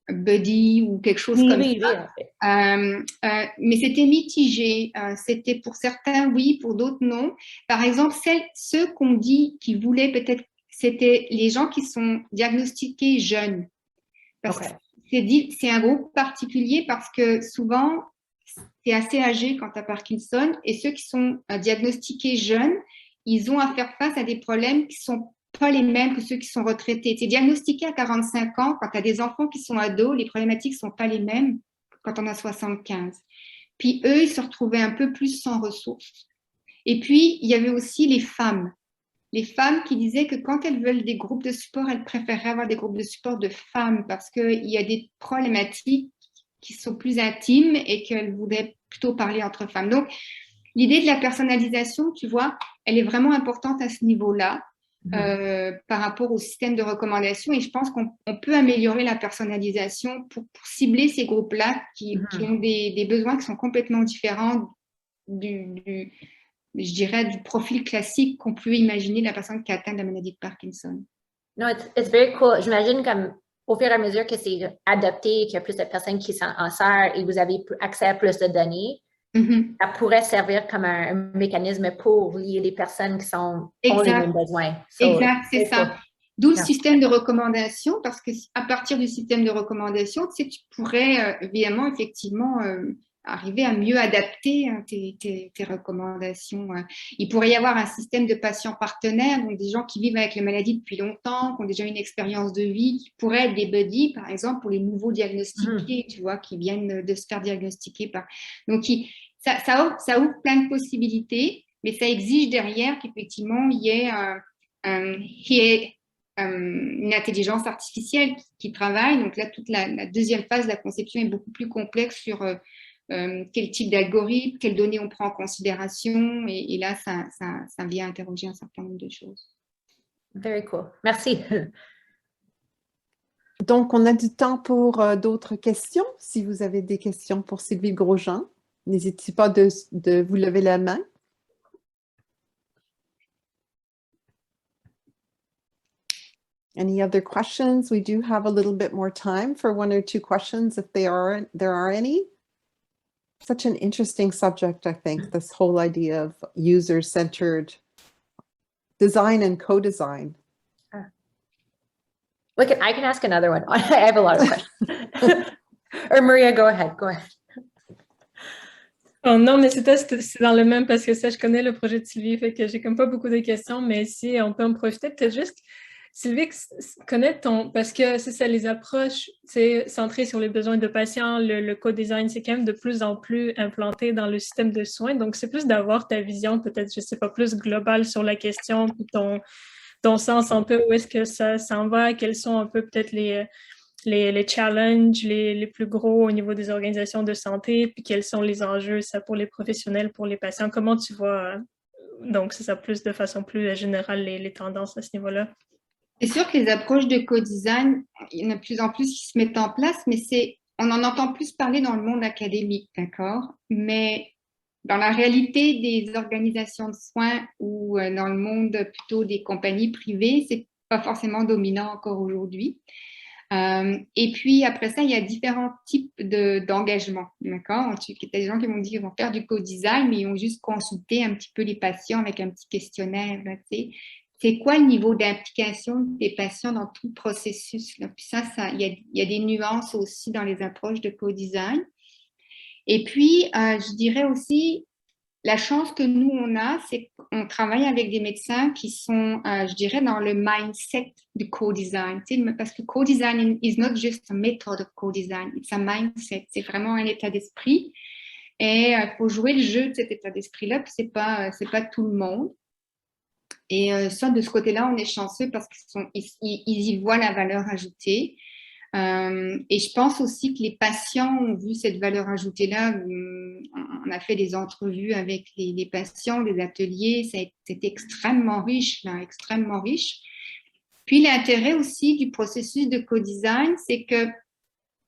buddy ou quelque chose comme ça. Mais c'était mitigé. C'était pour certains oui, pour d'autres non. Par exemple, ceux qu'on dit qui voulaient peut-être, c'était les gens qui sont diagnostiqués jeunes. Parce que c'est un groupe particulier parce que souvent, c'est assez âgé quand tu as Parkinson et ceux qui sont diagnostiqués jeunes, ils ont à faire face à des problèmes qui sont pas les mêmes que ceux qui sont retraités. C'est diagnostiqué à 45 ans, quand tu as des enfants qui sont ados, les problématiques ne sont pas les mêmes que quand on a 75. Puis eux, ils se retrouvaient un peu plus sans ressources. Et puis, il y avait aussi les femmes. Les femmes qui disaient que quand elles veulent des groupes de support, elles préféraient avoir des groupes de support de femmes parce qu'il y a des problématiques qui sont plus intimes et qu'elles voudraient plutôt parler entre femmes. Donc, l'idée de la personnalisation, tu vois, elle est vraiment importante à ce niveau-là. Par rapport au système de recommandation et je pense qu'on peut améliorer la personnalisation pour cibler ces groupes-là qui ont des besoins qui sont complètement différents je dirais, du profil classique qu'on peut imaginer de la personne qui atteint la maladie de Parkinson. No, it's very cool. J'imagine comme au fur et à mesure que c'est adopté et qu'il y a plus de personnes qui s'en servent et vous avez accès à plus de données, ça pourrait servir comme un mécanisme pour lier les personnes qui ont les mêmes besoins. Exact, c'est ça. D'où le système de recommandation, parce qu'à partir du système de recommandation, tu pourrais évidemment, effectivement, arriver à mieux adapter tes recommandations. Il pourrait y avoir un système de patients partenaires, donc des gens qui vivent avec la maladie depuis longtemps, qui ont déjà une expérience de vie, qui pourraient être des buddies, par exemple, pour les nouveaux diagnostiqués, tu vois, qui viennent de se faire diagnostiquer par... Donc, ça ouvre plein de possibilités, mais ça exige derrière qu'effectivement, il y ait une intelligence artificielle qui travaille. Donc là, toute la deuxième phase de la conception est beaucoup plus complexe sur quel type d'algorithme, quelles données on prend en considération. Et là, ça vient interroger un certain nombre de choses. Very cool. Merci. Donc, on a du temps pour d'autres questions. Si vous avez des questions pour Sylvie Grosjean, n'hésitez pas de vous lever la main. Any other questions? We do have a little bit more time for one or two questions if there are any. Such an interesting subject, I think, this whole idea of user-centered design and co-design. Look, I can ask another one. I have a lot of questions. Or Maria, go ahead. Go ahead. Oh, non, mais c'est dans le même parce que ça, je connais le projet de Sylvie, fait que j'ai comme pas beaucoup de questions, mais si on peut en profiter, peut-être juste, Sylvie, connaître parce que c'est ça, les approches, c'est centré sur les besoins de patients, le co-design, c'est quand même de plus en plus implanté dans le système de soins, donc c'est plus d'avoir ta vision, peut-être, je sais pas, plus globale sur la question, puis ton sens un peu, où est-ce que ça s'en va, quels sont un peu peut-être les challenges les plus gros au niveau des organisations de santé, puis quels sont les enjeux, ça, pour les professionnels, pour les patients. Comment tu vois, donc c'est ça, plus de façon plus générale, les tendances à ce niveau-là? C'est sûr que les approches de co-design, il y en a de plus en plus qui se mettent en place, mais on en entend plus parler dans le monde académique, d'accord? Mais dans la réalité des organisations de soins ou dans le monde plutôt des compagnies privées, c'est pas forcément dominant encore aujourd'hui. Et puis après ça, il y a différents types d'engagement, d'accord? Il y a des gens qui vont dire qu'ils vont faire du co-design, mais ils vont juste consulter un petit peu les patients avec un petit questionnaire, là, tu sais. C'est quoi le niveau d'implication des patients dans tout le processus, là? Puis ça, il y a des nuances aussi dans les approches de co-design. Et puis, je dirais aussi, la chance que nous, on a, c'est qu'on travaille avec des médecins qui sont, je dirais, dans le mindset du co-design. Tu sais, parce que co-design is not just a method of co-design, it's a mindset. C'est vraiment un état d'esprit. Et il faut jouer le jeu de cet état d'esprit-là, puis c'est pas tout le monde. Et ça, de ce côté-là, on est chanceux parce qu'ils y voient la valeur ajoutée. Et je pense aussi que les patients ont vu cette valeur ajoutée-là. On a fait des entrevues avec les patients, des ateliers. C'est extrêmement riche, là, extrêmement riche. Puis l'intérêt aussi du processus de co-design, c'est que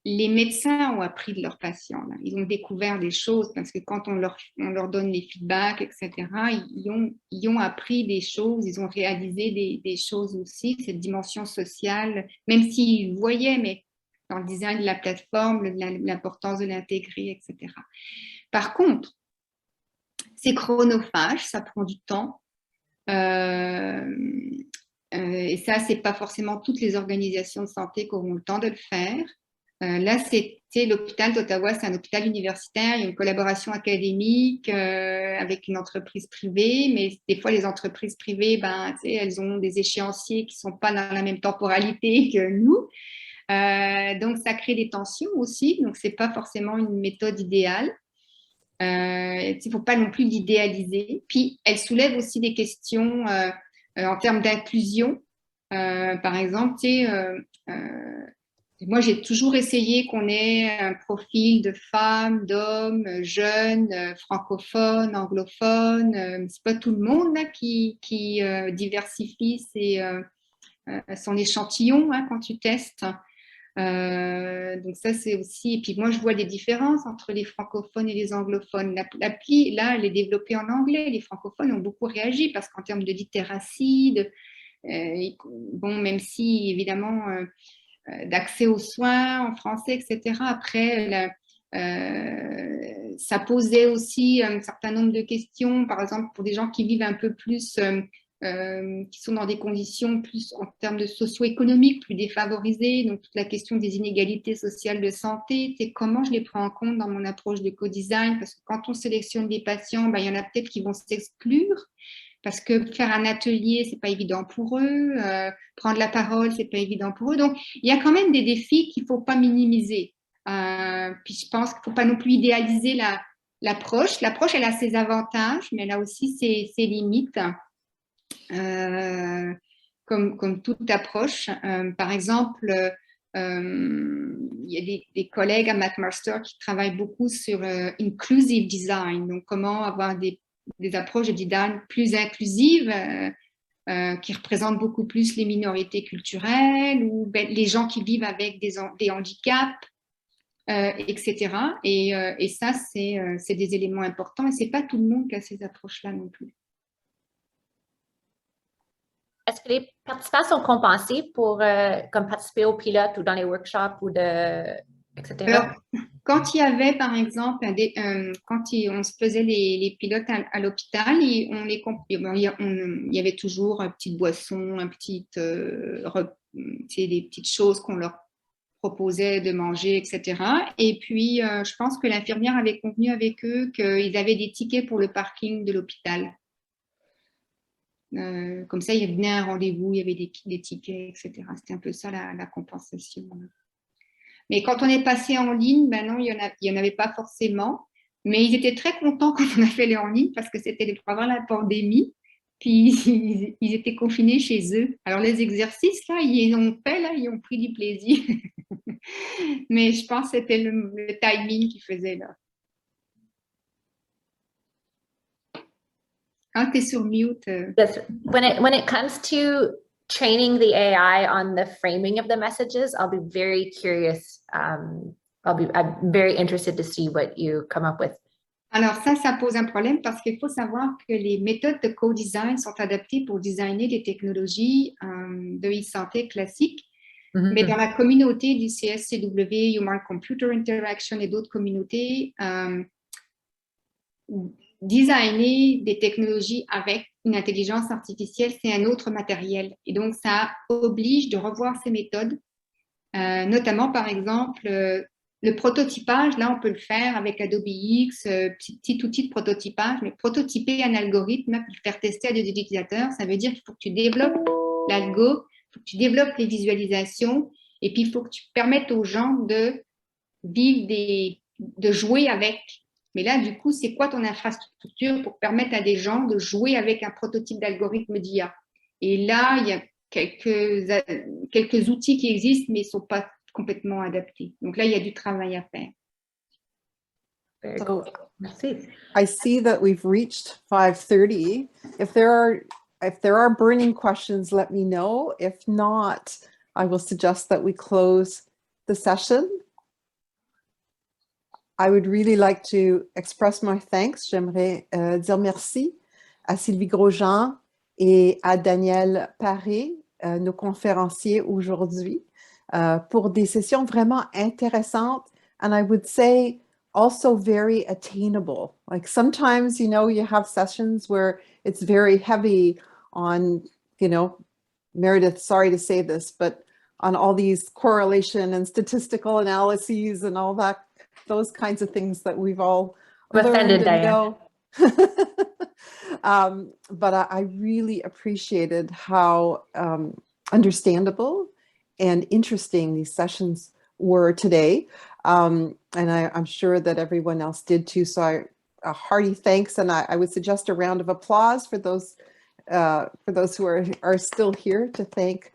les médecins ont appris de leurs patients. Là. Ils ont découvert des choses parce que quand on leur donne les feedbacks, etc., ils ont appris des choses, ils ont réalisé des choses aussi, cette dimension sociale, même s'ils voyaient, mais dans le design de la plateforme, l'importance de l'intégrer, etc. Par contre, c'est chronophage, ça prend du temps. Et ça, c'est pas forcément toutes les organisations de santé qui auront le temps de le faire. Là, c'est l'hôpital d'Ottawa, c'est un hôpital universitaire, il y a une collaboration académique avec une entreprise privée, mais des fois, les entreprises privées, elles ont des échéanciers qui ne sont pas dans la même temporalité que nous. Donc, ça crée des tensions aussi, donc ce n'est pas forcément une méthode idéale. Il ne faut pas non plus l'idéaliser. Puis, elle soulève aussi des questions en termes d'inclusion. Par exemple, moi, j'ai toujours essayé qu'on ait un profil de femmes, d'hommes, jeunes, francophones, anglophones. C'est pas tout le monde là, qui diversifie son échantillon hein, quand tu testes. Donc ça, c'est aussi... Et puis moi, je vois des différences entre les francophones et les anglophones. L'appli, là, elle est développée en anglais. Les francophones ont beaucoup réagi parce qu'en termes de littératie, bon, même si, évidemment... d'accès aux soins en français, etc. Après, ça posait aussi un certain nombre de questions, par exemple pour des gens qui vivent un peu plus, qui sont dans des conditions plus en termes de socio-économiques, plus défavorisées, donc toute la question des inégalités sociales de santé, c'est comment je les prends en compte dans mon approche de co-design, parce que quand on sélectionne des patients, il y en a peut-être qui vont s'exclure, parce que faire un atelier, c'est pas évident pour eux, prendre la parole, c'est pas évident pour eux. Donc, il y a quand même des défis qu'il faut pas minimiser. Puis je pense qu'il faut pas non plus idéaliser l'approche. L'approche, elle a ses avantages, mais elle a aussi ses limites, comme toute approche. Par exemple, il y a des collègues à McMaster qui travaillent beaucoup sur inclusive design, donc comment avoir des approches de design plus inclusives qui représentent beaucoup plus les minorités culturelles ou les gens qui vivent avec des handicaps, etc. Et ça, c'est des éléments importants et c'est pas tout le monde qui a ces approches-là non plus. Est-ce que les participants sont compensés pour comme participer au pilote ou dans les workshops ou etc.? Alors, quand il y avait, par exemple, quand on se faisait les pilotes à l'hôpital, il y avait toujours une petite boisson, des petites choses qu'on leur proposait de manger, etc. Et puis, je pense que l'infirmière avait convenu avec eux qu'ils avaient des tickets pour le parking de l'hôpital. Comme ça, ils venaient à un rendez-vous, il y avait des tickets, etc. C'était un peu ça la compensation. Mais quand on est passé en ligne, ben non, il y en avait pas forcément. Mais ils étaient très contents quand on a fait les en ligne parce que c'était pendant la pandémie. Puis ils étaient confinés chez eux. Alors les exercices, là, ils ont fait, là, ils ont pris du plaisir. Mais je pense que c'était le timing qui faisait là. Ah, t'es sur mute. Yes. When it comes to training the AI on the framing of the messages, I'll be very curious. I'm very interested to see what you come up with. Alors ça pose un problème parce qu'il faut savoir que les méthodes de co-design sont adaptées pour designer des technologies de e-santé classiques. Mm-hmm. Mais dans la communauté du CSCW, Human Computer Interaction et d'autres communautés, designer des technologies avec une intelligence artificielle, c'est un autre matériel. Et donc, ça oblige de revoir ces méthodes, notamment, par exemple, le prototypage. Là, on peut le faire avec Adobe X, petit outil de prototypage, mais prototyper un algorithme, pour le faire tester à des utilisateurs, ça veut dire qu'il faut que tu développes l'algo, il faut que tu développes les visualisations, et puis il faut que tu permettes aux gens de jouer avec. Mais là, du coup, c'est quoi ton infrastructure pour permettre à des gens de jouer avec un prototype d'algorithme d'IA? Et là, il y a quelques outils qui existent, mais ils ne sont pas complètement adaptés. Donc là, il y a du travail à faire. So, I see that we've reached 5:30. If there are burning questions, let me know. If not, I will suggest that we close the session. I would really like to express my thanks. J'aimerais dire merci à Sylvie Grosjean et à Daniel Paré, nos conférenciers aujourd'hui, pour des sessions vraiment intéressantes. And I would say also very attainable. Like sometimes, you have sessions where it's very heavy on, Meredith, sorry to say this, but on all these correlation and statistical analyses and all that, those kinds of things that we've all learned and know. But I really appreciated how understandable and interesting these sessions were today. And I'm sure that everyone else did too. So a hearty thanks. And I would suggest a round of applause for those who are still here to thank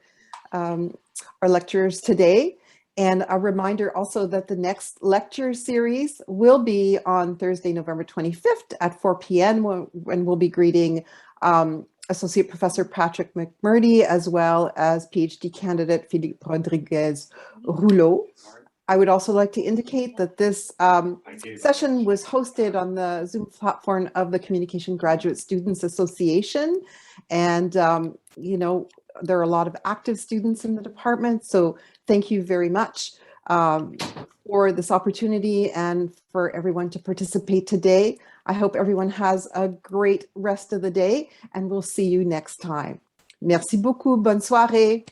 our lecturers today. And a reminder also that the next lecture series will be on Thursday, November 25th at 4 p.m. when we'll be greeting Associate Professor Patrick McMurdy, as well as PhD candidate Philippe Rodriguez-Rouleau. I would also like to indicate that this session was hosted on the Zoom platform of the Communication Graduate Students Association. And, there are a lot of active students in the department. So thank you very much for this opportunity and for everyone to participate today. I hope everyone has a great rest of the day and we'll see you next time. Merci beaucoup. Bonne soirée.